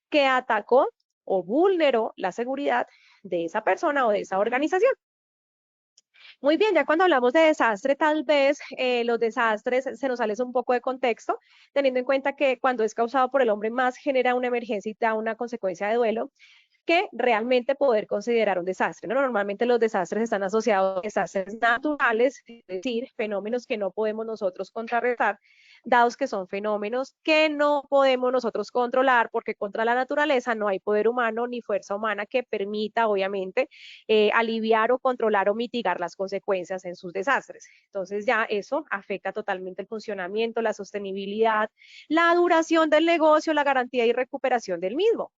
que atacó o vulneró la seguridad de esa persona o de esa organización. Muy bien, ya cuando hablamos de desastre, tal vez los desastres se nos sale un poco de contexto, teniendo en cuenta que cuando es causado por el hombre más genera una emergencia y da una consecuencia de duelo, que realmente poder considerar un desastre, ¿no? Normalmente los desastres están asociados a desastres naturales, es decir, fenómenos que no podemos nosotros contrarrestar, dados que son fenómenos que no podemos nosotros controlar, porque contra la naturaleza no hay poder humano ni fuerza humana que permita, obviamente, aliviar o controlar o mitigar las consecuencias en sus desastres. Entonces ya eso afecta totalmente el funcionamiento, la sostenibilidad, la duración del negocio, la garantía y recuperación del mismo.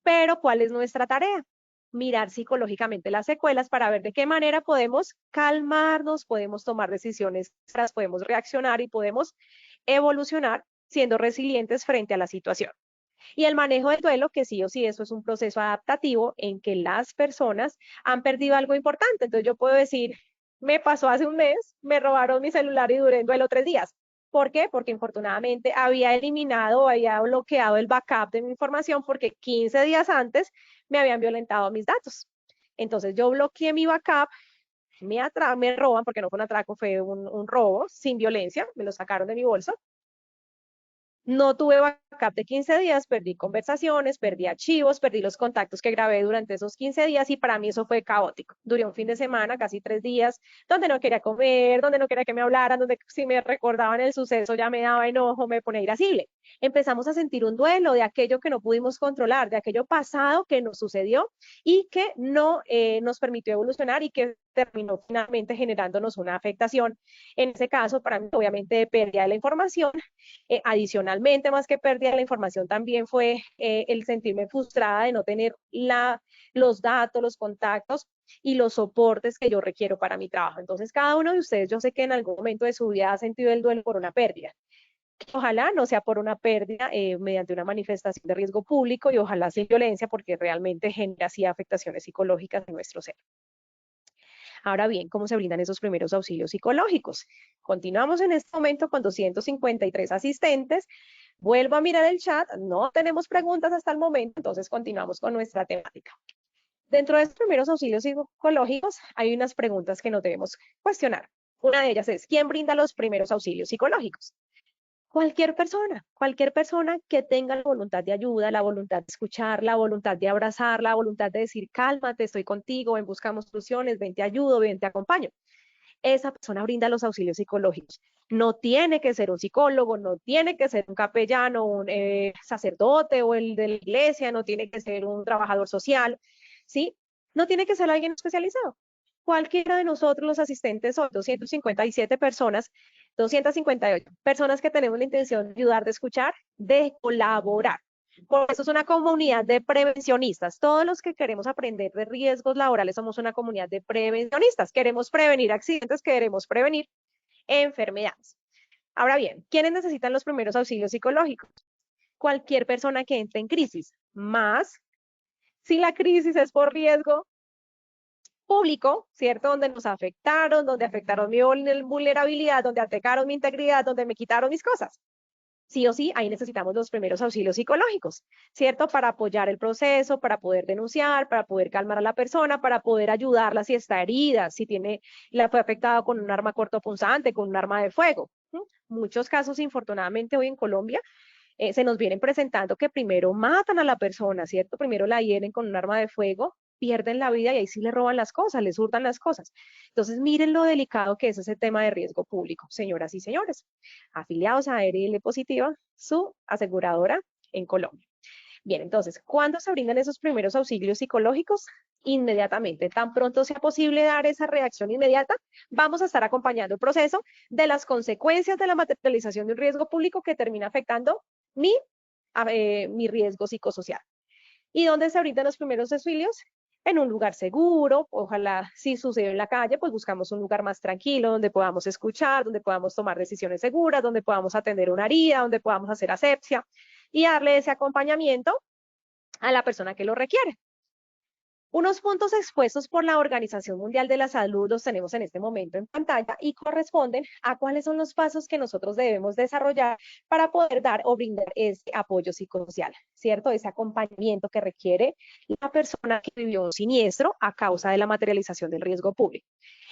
Pero, ¿cuál es nuestra tarea? Mirar psicológicamente las secuelas para ver de qué manera podemos calmarnos, podemos tomar decisiones, podemos reaccionar y podemos evolucionar siendo resilientes frente a la situación. Y el manejo del duelo, que sí o sí, eso es un proceso adaptativo en que las personas han perdido algo importante. Entonces yo puedo decir, me pasó hace un mes, me robaron mi celular y duré en duelo 3 días. ¿Por qué? Porque infortunadamente había eliminado, había bloqueado el backup de mi información porque 15 días antes me habían violentado mis datos. Entonces yo bloqueé mi backup, me roban, porque no fue un atraco, fue un robo sin violencia, me lo sacaron de mi bolso. No tuve backup de 15 días, perdí conversaciones, perdí archivos, perdí los contactos que grabé durante esos 15 días y para mí eso fue caótico. Duré un fin de semana, casi 3 días, donde no quería comer, donde no quería que me hablaran, donde si me recordaban el suceso ya me daba enojo, me ponía irascible. Empezamos a sentir un duelo de aquello que no pudimos controlar, de aquello pasado que nos sucedió y que no nos permitió evolucionar y que terminó finalmente generándonos una afectación. En ese caso, para mí, obviamente, de pérdida de la información. Adicionalmente, más que pérdida de la información, también fue el sentirme frustrada de no tener los datos, los contactos y los soportes que yo requiero para mi trabajo. Entonces, cada uno de ustedes, yo sé que en algún momento de su vida ha sentido el duelo por una pérdida. Ojalá no sea por una pérdida mediante una manifestación de riesgo público y ojalá sin violencia, porque realmente genera así afectaciones psicológicas en nuestro ser. Ahora bien, ¿cómo se brindan esos primeros auxilios psicológicos? Continuamos en este momento con 253 asistentes. Vuelvo a mirar el chat, no tenemos preguntas hasta el momento, entonces continuamos con nuestra temática. Dentro de estos primeros auxilios psicológicos hay unas preguntas que nos debemos cuestionar. Una de ellas es, ¿quién brinda los primeros auxilios psicológicos? Cualquier persona que tenga la voluntad de ayuda, la voluntad de escuchar, la voluntad de abrazar, la voluntad de decir, cálmate, estoy contigo, ven, buscamos soluciones, ven, te ayudo, ven, te acompaño. Esa persona brinda los auxilios psicológicos. No tiene que ser un psicólogo, no tiene que ser un capellano, un sacerdote o el de la iglesia, no tiene que ser un trabajador social, ¿sí? No tiene que ser alguien especializado. Cualquiera de nosotros, los asistentes, son 257 personas, 258 personas que tenemos la intención de ayudar, de escuchar, de colaborar. Por eso es una comunidad de prevencionistas. Todos los que queremos aprender de riesgos laborales somos una comunidad de prevencionistas. Queremos prevenir accidentes, queremos prevenir enfermedades. Ahora bien, ¿quiénes necesitan los primeros auxilios psicológicos? Cualquier persona que entre en crisis, más si la crisis es por riesgo público, ¿cierto? Donde nos afectaron, donde afectaron mi vulnerabilidad, donde atacaron mi integridad, donde me quitaron mis cosas. Sí o sí, ahí necesitamos los primeros auxilios psicológicos, ¿cierto? Para apoyar el proceso, para poder denunciar, para poder calmar a la persona, para poder ayudarla si está herida, si fue afectada con un arma cortopunzante, con un arma de fuego. Muchos casos, infortunadamente, hoy en Colombia, se nos vienen presentando que primero matan a la persona, ¿cierto? Primero la hieren con un arma de fuego pierden la vida y ahí sí le roban las cosas, les hurtan las cosas. Entonces, miren lo delicado que es ese tema de riesgo público, señoras y señores. Afiliados a ARL Positiva, su aseguradora en Colombia. Bien, entonces, ¿cuándo se brindan esos primeros auxilios psicológicos? Inmediatamente, tan pronto sea posible dar esa reacción inmediata, vamos a estar acompañando el proceso de las consecuencias de la materialización de un riesgo público que termina afectando mi riesgo psicosocial. ¿Y dónde se brindan los primeros auxilios? En un lugar seguro, ojalá si sucede en la calle, pues buscamos un lugar más tranquilo, donde podamos escuchar, donde podamos tomar decisiones seguras, donde podamos atender una herida, donde podamos hacer asepsia y darle ese acompañamiento a la persona que lo requiere. Unos puntos expuestos por la Organización Mundial de la Salud los tenemos en este momento en pantalla y corresponden a cuáles son los pasos que nosotros debemos desarrollar para poder dar o brindar ese apoyo psicosocial, ¿cierto? Ese acompañamiento que requiere la persona que vivió un siniestro a causa de la materialización del riesgo público.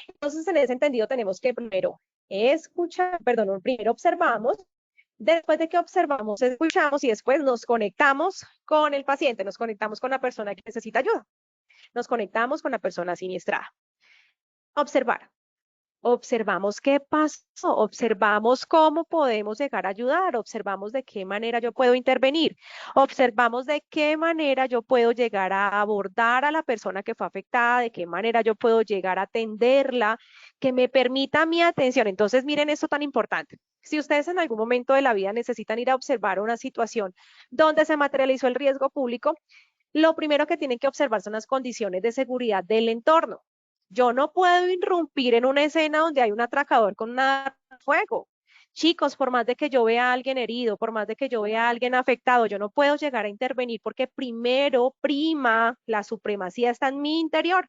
Entonces, en ese entendido, tenemos que primero primero observamos. Después de que observamos, escuchamos y después nos conectamos con el paciente, nos conectamos con la persona que necesita ayuda, nos conectamos con la persona siniestrada. Observar. Observamos qué pasó, observamos cómo podemos llegar a ayudar, observamos de qué manera yo puedo intervenir, observamos de qué manera yo puedo llegar a abordar a la persona que fue afectada, de qué manera yo puedo llegar a atenderla, que me permita mi atención. Entonces, miren esto tan importante. Si ustedes en algún momento de la vida necesitan ir a observar una situación donde se materializó el riesgo público, lo primero que tienen que observar son las condiciones de seguridad del entorno. Yo no puedo irrumpir en una escena donde hay un atracador con un arma de fuego. Chicos, por más de que yo vea a alguien herido, por más de que yo vea a alguien afectado, yo no puedo llegar a intervenir porque primero prima la supremacía está en mi interior.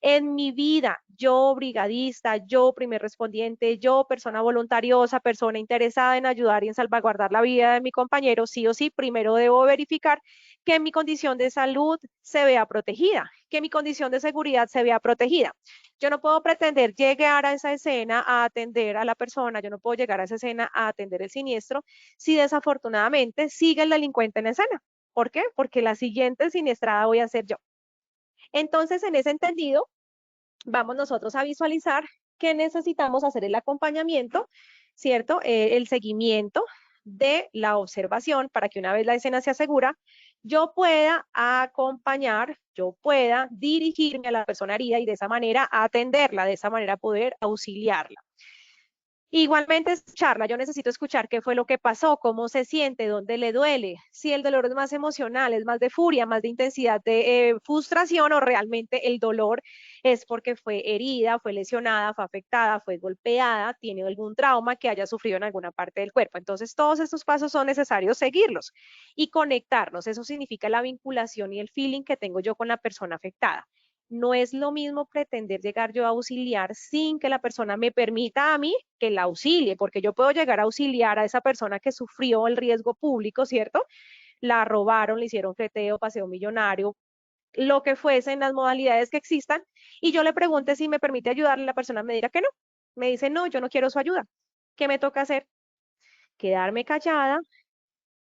En mi vida, yo brigadista, yo primer respondiente, yo persona voluntariosa, persona interesada en ayudar y en salvaguardar la vida de mi compañero, sí o sí, primero debo verificar que mi condición de salud se vea protegida, que mi condición de seguridad se vea protegida. Yo no puedo pretender llegar a esa escena a atender a la persona, yo no puedo llegar a esa escena a atender el siniestro si desafortunadamente sigue el delincuente en escena. ¿Por qué? Porque la siguiente siniestrada voy a ser yo. Entonces, en ese entendido, vamos nosotros a visualizar que necesitamos hacer el acompañamiento, ¿cierto? El seguimiento de la observación para que una vez la escena se asegura, yo pueda acompañar, yo pueda dirigirme a la persona herida y de esa manera atenderla, de esa manera poder auxiliarla. Igualmente escucharla, yo necesito escuchar qué fue lo que pasó, cómo se siente, dónde le duele, si el dolor es más emocional, es más de furia, más de intensidad de frustración o realmente el dolor es porque fue herida, fue lesionada, fue afectada, fue golpeada, tiene algún trauma que haya sufrido en alguna parte del cuerpo. Entonces todos estos pasos son necesarios seguirlos y conectarnos. Eso significa la vinculación y el feeling que tengo yo con la persona afectada. No es lo mismo pretender llegar yo a auxiliar sin que la persona me permita a mí que la auxilie, porque yo puedo llegar a auxiliar a esa persona que sufrió el riesgo público, ¿cierto? La robaron, le hicieron fleteo, paseo millonario, lo que fuese en las modalidades que existan, y yo le pregunte si me permite ayudarle, la persona me dirá que no. Me dice, no, yo no quiero su ayuda. ¿Qué me toca hacer? Quedarme callada,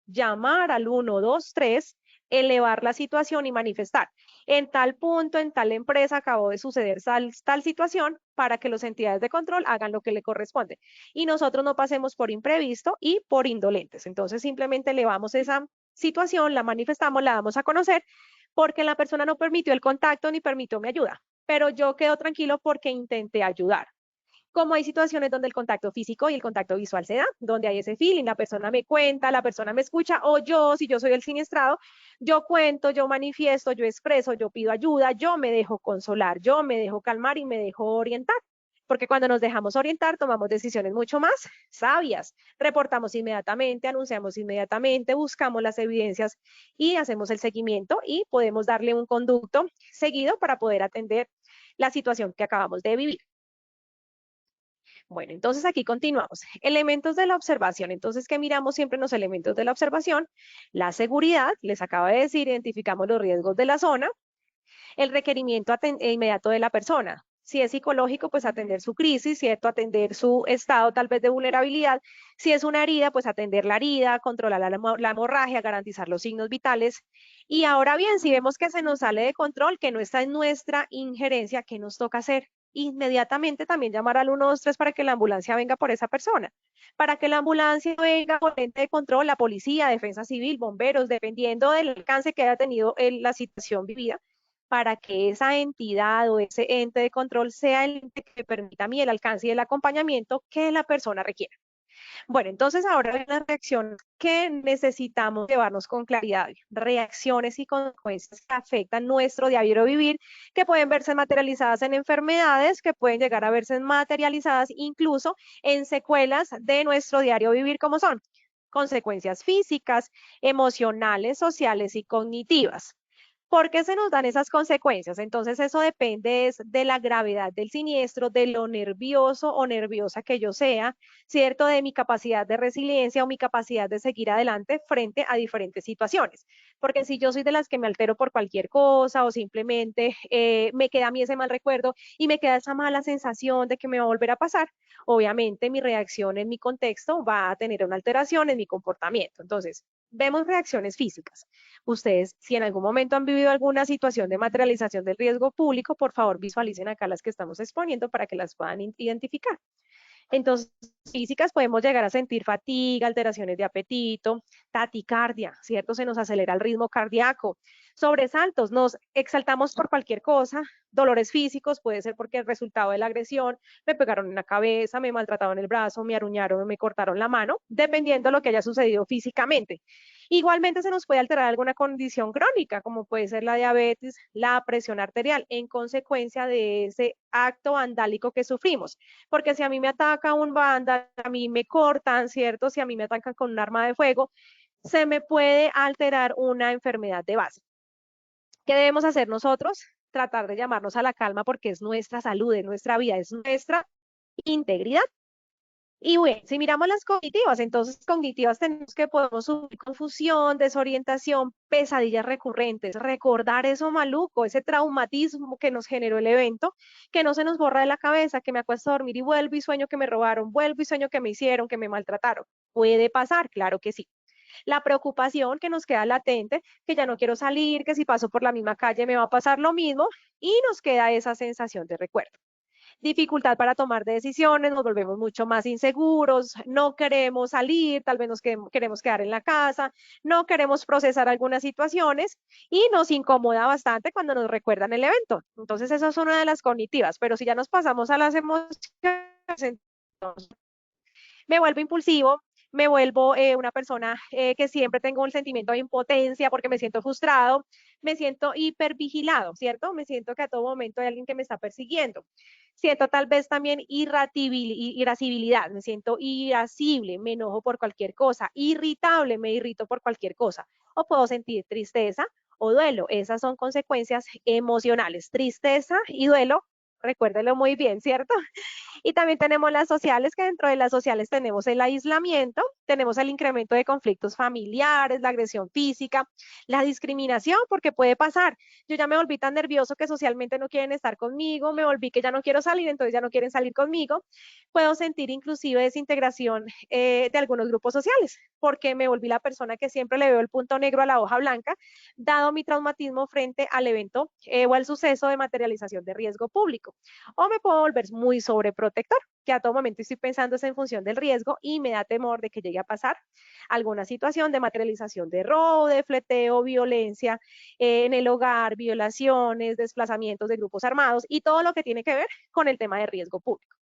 llamar al 123, elevar la situación y manifestar. En tal punto, en tal empresa acabó de suceder tal situación para que las entidades de control hagan lo que le corresponde. Y nosotros no pasemos por imprevisto y por indolentes. Entonces simplemente elevamos esa situación, la manifestamos, la damos a conocer porque la persona no permitió el contacto ni permitió mi ayuda. Pero yo quedo tranquilo porque intenté ayudar. Como hay situaciones donde el contacto físico y el contacto visual se da, donde hay ese feeling, la persona me cuenta, la persona me escucha, o yo, si yo soy el siniestrado, yo cuento, yo manifiesto, yo expreso, yo pido ayuda, yo me dejo consolar, yo me dejo calmar y me dejo orientar. Porque cuando nos dejamos orientar, tomamos decisiones mucho más sabias. Reportamos inmediatamente, anunciamos inmediatamente, buscamos las evidencias y hacemos el seguimiento y podemos darle un conducto seguido para poder atender la situación que acabamos de vivir. Bueno, entonces aquí continuamos. Elementos de la observación. Entonces, ¿qué miramos siempre en los elementos de la observación? La seguridad, les acabo de decir, identificamos los riesgos de la zona, el requerimiento inmediato de la persona. Si es psicológico, pues atender su crisis, ¿cierto? Atender su estado tal vez de vulnerabilidad. Si es una herida, pues atender la herida, controlar la hemorragia, garantizar los signos vitales. Y ahora bien, si vemos que se nos sale de control, que no está en nuestra injerencia, ¿qué nos toca hacer? Inmediatamente también llamar al 123 para que la ambulancia venga por esa persona. Para que la ambulancia venga por ente de control, la policía, defensa civil, bomberos, dependiendo del alcance que haya tenido la situación vivida, para que esa entidad o ese ente de control sea el ente que permita a mí el alcance y el acompañamiento que la persona requiera. Bueno, entonces ahora hay una reacción que necesitamos llevarnos con claridad. Reacciones y consecuencias que afectan nuestro diario vivir, que pueden verse materializadas en enfermedades, que pueden llegar a verse materializadas incluso en secuelas de nuestro diario vivir, como son consecuencias físicas, emocionales, sociales y cognitivas. ¿Por qué se nos dan esas consecuencias? Entonces eso depende de la gravedad del siniestro, de lo nervioso o nerviosa que yo sea, ¿cierto? De mi capacidad de resiliencia o mi capacidad de seguir adelante frente a diferentes situaciones. Porque si yo soy de las que me altero por cualquier cosa o simplemente me queda a mí ese mal recuerdo y me queda esa mala sensación de que me va a volver a pasar, obviamente mi reacción en mi contexto va a tener una alteración en mi comportamiento. Entonces, vemos reacciones físicas. Ustedes, si en algún momento han vivido alguna situación de materialización del riesgo público, por favor visualicen acá las que estamos exponiendo para que las puedan identificar. Entonces, físicas podemos llegar a sentir fatiga, alteraciones de apetito, taticardia, ¿cierto? Se nos acelera el ritmo cardíaco, sobresaltos, nos exaltamos por cualquier cosa, dolores físicos, puede ser porque el resultado de la agresión, me pegaron en la cabeza, me maltrataron el brazo, me aruñaron, me cortaron la mano, dependiendo de lo que haya sucedido físicamente. Igualmente se nos puede alterar alguna condición crónica, como puede ser la diabetes, la presión arterial, en consecuencia de ese acto vandálico que sufrimos. Porque si a mí me ataca un vándalo, a mí me cortan, ¿cierto? Si a mí me atacan con un arma de fuego, se me puede alterar una enfermedad de base. ¿Qué debemos hacer nosotros? Tratar de llamarnos a la calma porque es nuestra salud, es nuestra vida, es nuestra integridad. Y bueno, si miramos las cognitivas, entonces cognitivas tenemos que podemos sufrir confusión, desorientación, pesadillas recurrentes, recordar eso maluco, ese traumatismo que nos generó el evento, que no se nos borra de la cabeza, que me acuesto a dormir y vuelvo y sueño que me robaron, vuelvo y sueño que me hicieron, que me maltrataron. Puede pasar, claro que sí. La preocupación que nos queda latente, que ya no quiero salir, que si paso por la misma calle me va a pasar lo mismo, y nos queda esa sensación de recuerdo. Dificultad para tomar decisiones, nos volvemos mucho más inseguros, no queremos salir, tal vez queremos quedar en la casa, no queremos procesar algunas situaciones y nos incomoda bastante cuando nos recuerdan el evento. Entonces, eso es una de las cognitivas, pero si ya nos pasamos a las emociones, entonces, me vuelvo impulsivo, me vuelvo una persona que siempre tengo un sentimiento de impotencia porque me siento frustrado, me siento hipervigilado, ¿cierto? Me siento que a todo momento hay alguien que me está persiguiendo. Siento tal vez también irascibilidad, me siento irascible, me enojo por cualquier cosa, irritable, me irrito por cualquier cosa. O puedo sentir tristeza o duelo. Esas son consecuencias emocionales. Tristeza y duelo, recuérdelo muy bien, ¿cierto? Y también tenemos las sociales, que dentro de las sociales tenemos el aislamiento, tenemos el incremento de conflictos familiares, la agresión física, la discriminación, porque puede pasar. Yo ya me volví tan nervioso que socialmente no quieren estar conmigo, me volví que ya no quiero salir, entonces ya no quieren salir conmigo. Puedo sentir inclusive desintegración de algunos grupos sociales, porque me volví la persona que siempre le veo el punto negro a la hoja blanca, dado mi traumatismo frente al evento o al suceso de materialización de riesgo público. O me puedo volver muy sobreprotector, que a todo momento estoy pensando es en función del riesgo y me da temor de que llegue a pasar alguna situación de materialización de robo, de fleteo, violencia en el hogar, violaciones, desplazamientos de grupos armados y todo lo que tiene que ver con el tema de riesgo público.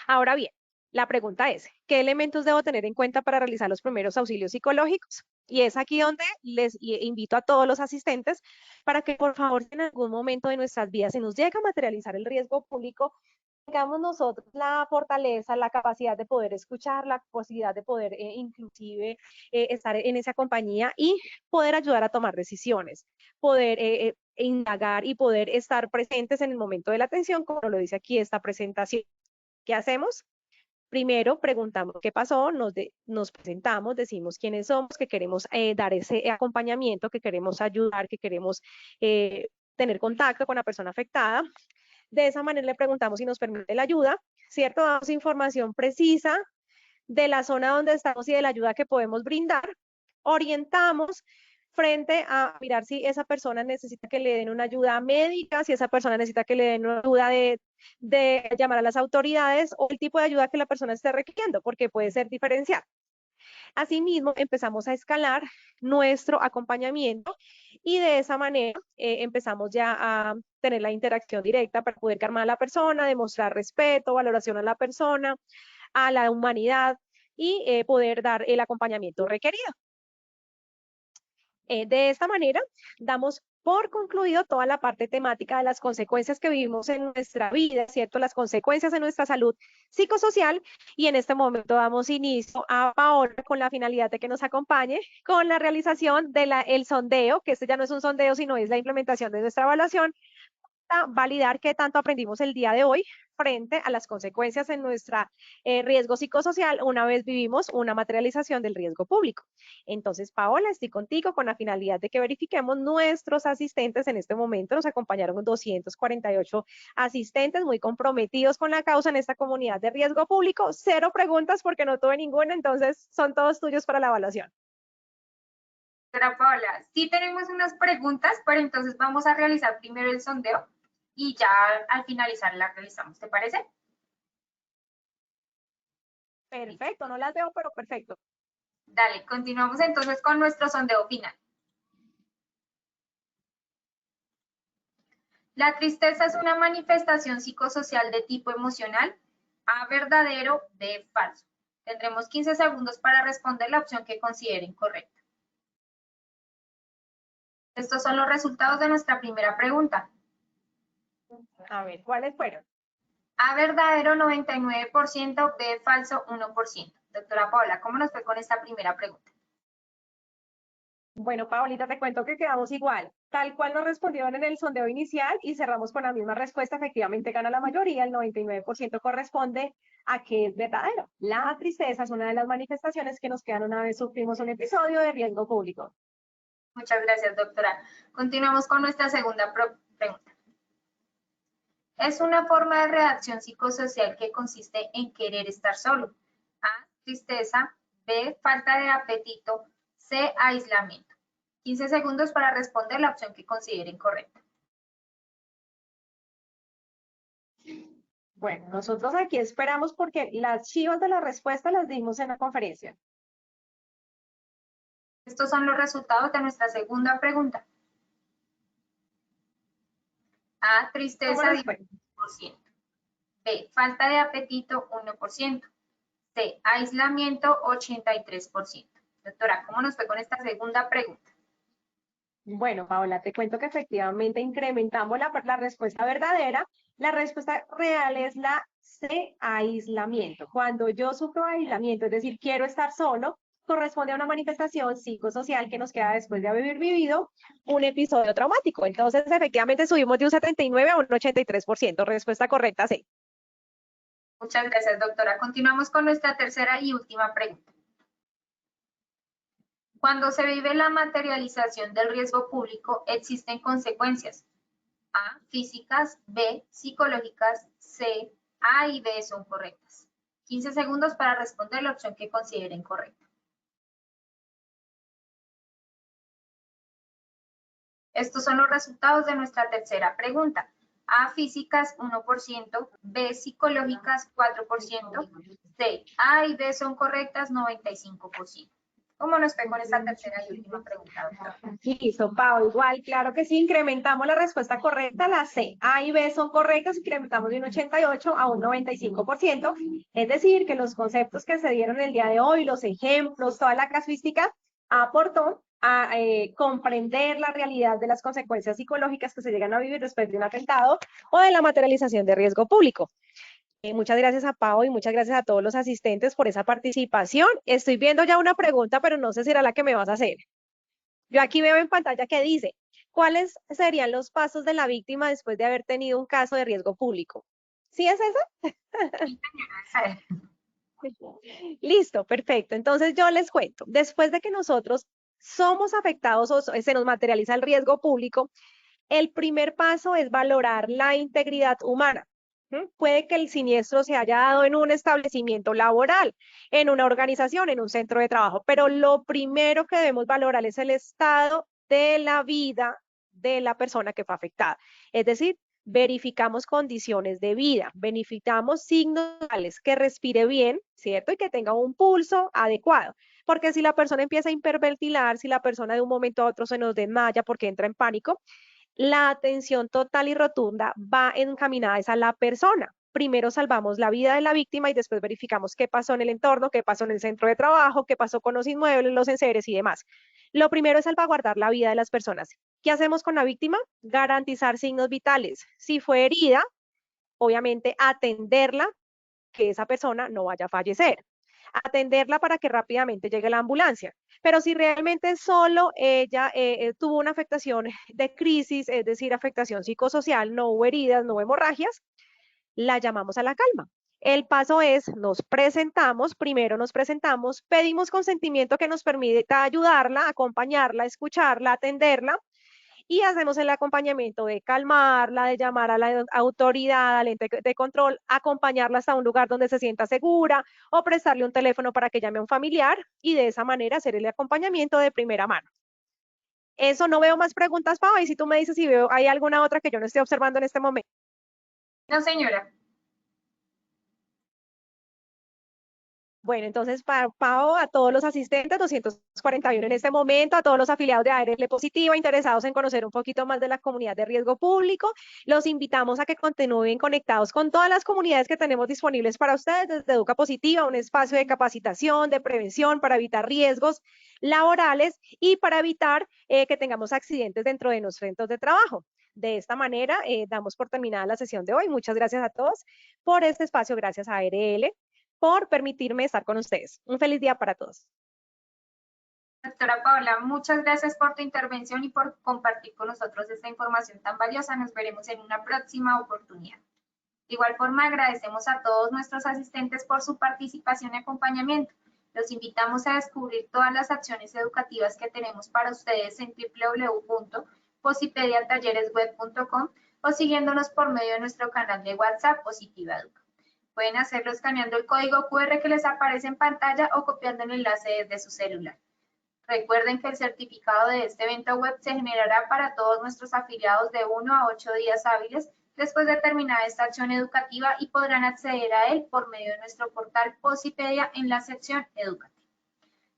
Ahora bien, la pregunta es, ¿qué elementos debo tener en cuenta para realizar los primeros auxilios psicológicos? Y es aquí donde les invito a todos los asistentes para que por favor, si en algún momento de nuestras vidas se nos llega a materializar el riesgo público, tengamos nosotros la fortaleza, la capacidad de poder escuchar, la posibilidad de poder inclusive estar en esa compañía y poder ayudar a tomar decisiones, poder indagar y poder estar presentes en el momento de la atención, como lo dice aquí esta presentación. ¿Qué hacemos? Primero preguntamos qué pasó, nos presentamos, decimos quiénes somos, que queremos dar ese acompañamiento, que queremos ayudar, que queremos tener contacto con la persona afectada. De esa manera le preguntamos si nos permite la ayuda, ¿cierto? Damos información precisa de la zona donde estamos y de la ayuda que podemos brindar. Orientamos frente a mirar si esa persona necesita que le den una ayuda médica, si esa persona necesita que le den una ayuda de llamar a las autoridades o el tipo de ayuda que la persona esté requiriendo, porque puede ser diferencial. Asimismo, empezamos a escalar nuestro acompañamiento y de esa manera empezamos ya a tener la interacción directa para poder calmar a la persona, demostrar respeto, valoración a la persona, a la humanidad y poder dar el acompañamiento requerido. De esta manera, damos por concluido toda la parte temática de las consecuencias que vivimos en nuestra vida, ¿cierto? Las consecuencias en nuestra salud psicosocial y en este momento damos inicio a Paola con la finalidad de que nos acompañe con la realización del sondeo, que este ya no es un sondeo, sino es la implementación de nuestra evaluación, para validar qué tanto aprendimos el día de hoy frente a las consecuencias en nuestra riesgo psicosocial una vez vivimos una materialización del riesgo público. Entonces, Paola, estoy contigo con la finalidad de que verifiquemos nuestros asistentes. En este momento nos acompañaron 248 asistentes muy comprometidos con la causa en esta comunidad de riesgo público. 0 preguntas porque no tuve ninguna, entonces son todos tuyos para la evaluación. Doctora Paola, sí tenemos unas preguntas, pero entonces vamos a realizar primero el sondeo y ya al finalizar la realizamos, ¿te parece? Perfecto, no las veo, pero perfecto. Dale, continuamos entonces con nuestro sondeo final. La tristeza es una manifestación psicosocial de tipo emocional. A, verdadero, B, falso. Tendremos 15 segundos para responder la opción que consideren correcta. Estos son los resultados de nuestra primera pregunta. A ver, ¿cuáles fueron? A, verdadero, 99%, B, falso, 1%. Doctora Paola, ¿cómo nos fue con esta primera pregunta? Bueno, Paolita, te cuento que quedamos igual. Tal cual nos respondieron en el sondeo inicial y cerramos con la misma respuesta. Efectivamente gana la mayoría, el 99% corresponde a que es verdadero. La tristeza es una de las manifestaciones que nos quedan una vez sufrimos un episodio de riesgo público. Muchas gracias, doctora. Continuamos con nuestra segunda pregunta. Es una forma de reacción psicosocial que consiste en querer estar solo. A, tristeza. B, falta de apetito. C, aislamiento. 15 segundos para responder la opción que consideren correcta. Bueno, nosotros aquí esperamos porque las chivas de la respuesta las dimos en la conferencia. Estos son los resultados de nuestra segunda pregunta. A, tristeza, 10%. B, falta de apetito, 1%. C, aislamiento, 83%. Doctora, ¿cómo nos fue con esta segunda pregunta? Bueno, Paola, te cuento que efectivamente incrementamos la respuesta verdadera. La respuesta real es la C, aislamiento. Cuando yo sufro aislamiento, es decir, quiero estar solo, corresponde a una manifestación psicosocial que nos queda después de haber vivido un episodio traumático. Entonces, efectivamente, subimos de un 79 a un 83%. Respuesta correcta, C. Muchas gracias, doctora. Continuamos con nuestra tercera y última pregunta. Cuando se vive la materialización del riesgo público, existen consecuencias. A, físicas. B, psicológicas. C, A y B son correctas. 15 segundos para responder la opción que consideren correcta. Estos son los resultados de nuestra tercera pregunta. A, físicas, 1%, B, psicológicas, 4%, C, A y B son correctas, 95%. ¿Cómo nos fue con esta tercera y última pregunta, doctora? Listo, Pau, igual, claro que sí, incrementamos la respuesta correcta, la C, A y B son correctas, incrementamos de un 88 a un 95%, es decir, que los conceptos que se dieron el día de hoy, los ejemplos, toda la casuística, aportó a comprender la realidad de las consecuencias psicológicas que se llegan a vivir después de un atentado o de la materialización de riesgo público. Muchas gracias a Pau y muchas gracias a todos los asistentes por esa participación. Estoy viendo ya una pregunta, pero no sé si era la que me vas a hacer. Yo aquí veo en pantalla que dice, ¿cuáles serían los pasos de la víctima después de haber tenido un caso de riesgo público? ¿Sí es esa? Sí, señora, Listo, perfecto. Entonces yo les cuento, después de que nosotros somos afectados o se nos materializa el riesgo público, El primer paso es valorar la integridad humana. Puede que el siniestro se haya dado en un establecimiento laboral, en una organización, en un centro de trabajo, pero lo primero que debemos valorar es el estado de la vida de la persona que fue afectada. Es decir, verificamos condiciones de vida, verificamos signos vitales, que respire bien, ¿cierto? Y que tenga un pulso adecuado. Porque si la persona empieza a hiperventilar, si la persona de un momento a otro se nos desmaya porque entra en pánico, la atención total y rotunda va encaminada a la persona. Primero salvamos la vida de la víctima y después verificamos qué pasó en el entorno, qué pasó en el centro de trabajo, qué pasó con los inmuebles, los enseres y demás. Lo primero es salvaguardar la vida de las personas. ¿Qué hacemos con la víctima? Garantizar signos vitales. Si fue herida, obviamente atenderla, que esa persona no vaya a fallecer. Atenderla para que rápidamente llegue la ambulancia. Pero si realmente solo ella tuvo una afectación de crisis, es decir, afectación psicosocial, no hubo heridas, no hubo hemorragias, la llamamos a la calma. El paso es, nos presentamos, primero nos presentamos, pedimos consentimiento que nos permita ayudarla, acompañarla, escucharla, atenderla, y hacemos el acompañamiento de calmarla, de llamar a la autoridad, al ente de control, acompañarla hasta un lugar donde se sienta segura o prestarle un teléfono para que llame a un familiar y de esa manera hacer el acompañamiento de primera mano. Eso, no veo más preguntas, Pau, y si tú me dices si veo, hay alguna otra que yo no esté observando en este momento. No, señora. Bueno, entonces, Pau, a todos los asistentes, 241 en este momento, a todos los afiliados de ARL Positiva, interesados en conocer un poquito más de la comunidad de riesgo público, los invitamos a que continúen conectados con todas las comunidades que tenemos disponibles para ustedes, desde Educa Positiva, un espacio de capacitación, de prevención para evitar riesgos laborales y para evitar que tengamos accidentes dentro de nuestros centros de trabajo. De esta manera, damos por terminada la sesión de hoy. Muchas gracias a todos por este espacio, gracias a ARL por permitirme estar con ustedes. Un feliz día para todos. Doctora Paola, muchas gracias por tu intervención y por compartir con nosotros esta información tan valiosa. Nos veremos en una próxima oportunidad. De igual forma, agradecemos a todos nuestros asistentes por su participación y acompañamiento. Los invitamos a descubrir todas las acciones educativas que tenemos para ustedes en www.posipediatalleresweb.com o siguiéndonos por medio de nuestro canal de WhatsApp Positiva Educa. Pueden hacerlo escaneando el código QR que les aparece en pantalla o copiando el enlace desde su celular. Recuerden que el certificado de este evento web se generará para todos nuestros afiliados de 1 a 8 días hábiles después de terminar esta acción educativa y podrán acceder a él por medio de nuestro portal Posipedia en la sección Educativa.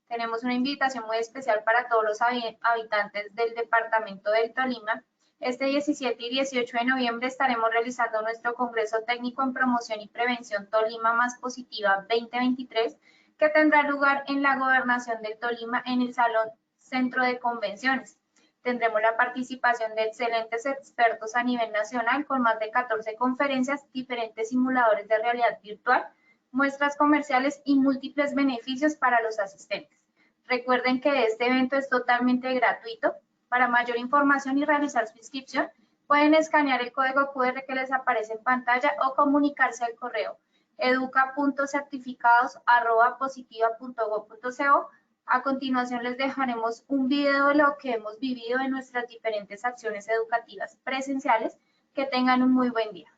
Tenemos una invitación muy especial para todos los habitantes del departamento del Tolima. Este 17 y 18 de noviembre estaremos realizando nuestro Congreso Técnico en Promoción y Prevención Tolima Más Positiva 2023, que tendrá lugar en la Gobernación del Tolima en el Salón Centro de Convenciones. Tendremos la participación de excelentes expertos a nivel nacional con más de 14 conferencias, diferentes simuladores de realidad virtual, muestras comerciales y múltiples beneficios para los asistentes. Recuerden que este evento es totalmente gratuito. Para mayor información y realizar su inscripción, pueden escanear el código QR que les aparece en pantalla o comunicarse al correo educa.certificados@positiva.gov.co. A continuación les dejaremos un video de lo que hemos vivido en nuestras diferentes acciones educativas presenciales. Que tengan un muy buen día.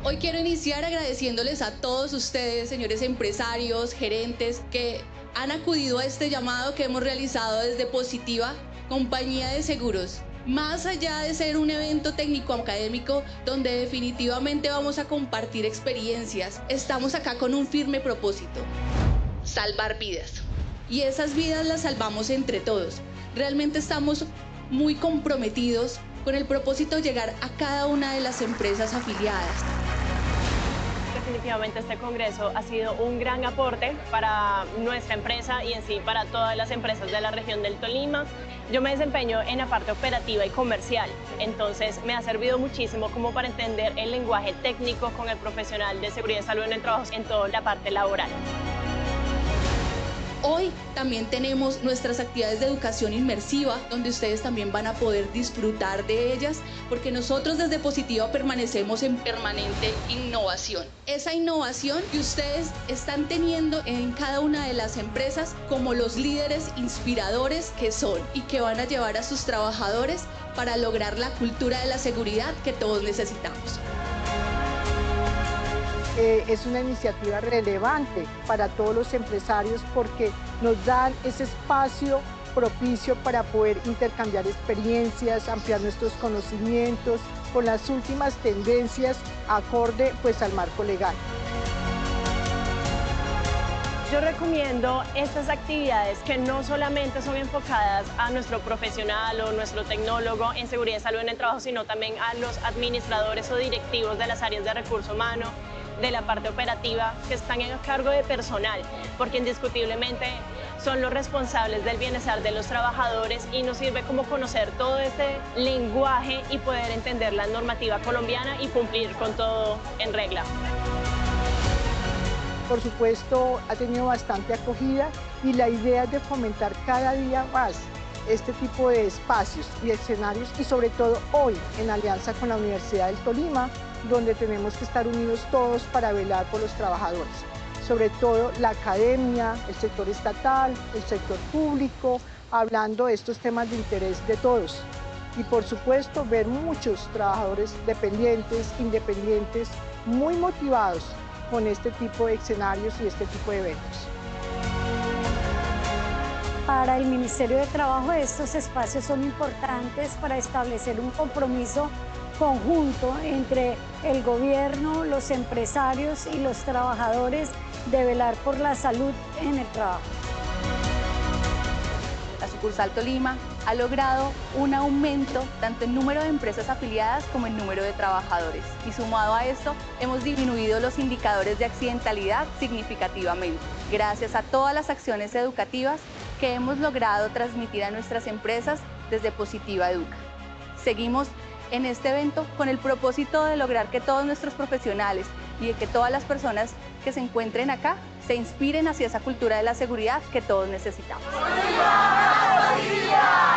Hoy quiero iniciar agradeciéndoles a todos ustedes, señores empresarios, gerentes, que han acudido a este llamado que hemos realizado desde Positiva, compañía de seguros. Más allá de ser un evento técnico-académico donde definitivamente vamos a compartir experiencias, estamos acá con un firme propósito: salvar vidas. Y esas vidas las salvamos entre todos. Realmente estamos muy comprometidos con el propósito de llegar a cada una de las empresas afiliadas. Definitivamente este congreso ha sido un gran aporte para nuestra empresa y en sí para todas las empresas de la región del Tolima. Yo me desempeño en la parte operativa y comercial, entonces me ha servido muchísimo como para entender el lenguaje técnico con el profesional de seguridad y salud en el trabajo en toda la parte laboral. Hoy también tenemos nuestras actividades de educación inmersiva, donde ustedes también van a poder disfrutar de ellas, porque nosotros desde Positiva permanecemos en permanente innovación. Esa innovación que ustedes están teniendo en cada una de las empresas como los líderes inspiradores que son y que van a llevar a sus trabajadores para lograr la cultura de la seguridad que todos necesitamos. Es una iniciativa relevante para todos los empresarios porque nos dan ese espacio propicio para poder intercambiar experiencias, ampliar nuestros conocimientos con las últimas tendencias acorde pues al marco legal. Yo recomiendo estas actividades que no solamente son enfocadas a nuestro profesional o nuestro tecnólogo en seguridad y salud en el trabajo, sino también a los administradores o directivos de las áreas de recurso humano, de la parte operativa, que están a cargo de personal, porque indiscutiblemente son los responsables del bienestar de los trabajadores y nos sirve como conocer todo este lenguaje y poder entender la normativa colombiana y cumplir con todo en regla. Por supuesto, ha tenido bastante acogida y la idea es de fomentar cada día más este tipo de espacios y escenarios y sobre todo hoy en alianza con la Universidad del Tolima, donde tenemos que estar unidos todos para velar por los trabajadores, sobre todo la academia, el sector estatal, el sector público, hablando de estos temas de interés de todos. Y por supuesto ver muchos trabajadores dependientes, independientes, muy motivados con este tipo de escenarios y este tipo de eventos. Para el Ministerio de Trabajo estos espacios son importantes para establecer un compromiso conjunto entre el gobierno, los empresarios y los trabajadores de velar por la salud en el trabajo. La sucursal Tolima ha logrado un aumento tanto en número de empresas afiliadas como en número de trabajadores. Y sumado a esto, hemos disminuido los indicadores de accidentalidad significativamente, gracias a todas las acciones educativas que hemos logrado transmitir a nuestras empresas desde Positiva Educa. Seguimos en este evento con el propósito de lograr que todos nuestros profesionales y de que todas las personas que se encuentren acá se inspiren hacia esa cultura de la seguridad que todos necesitamos. ¡Positiva! ¡Positiva!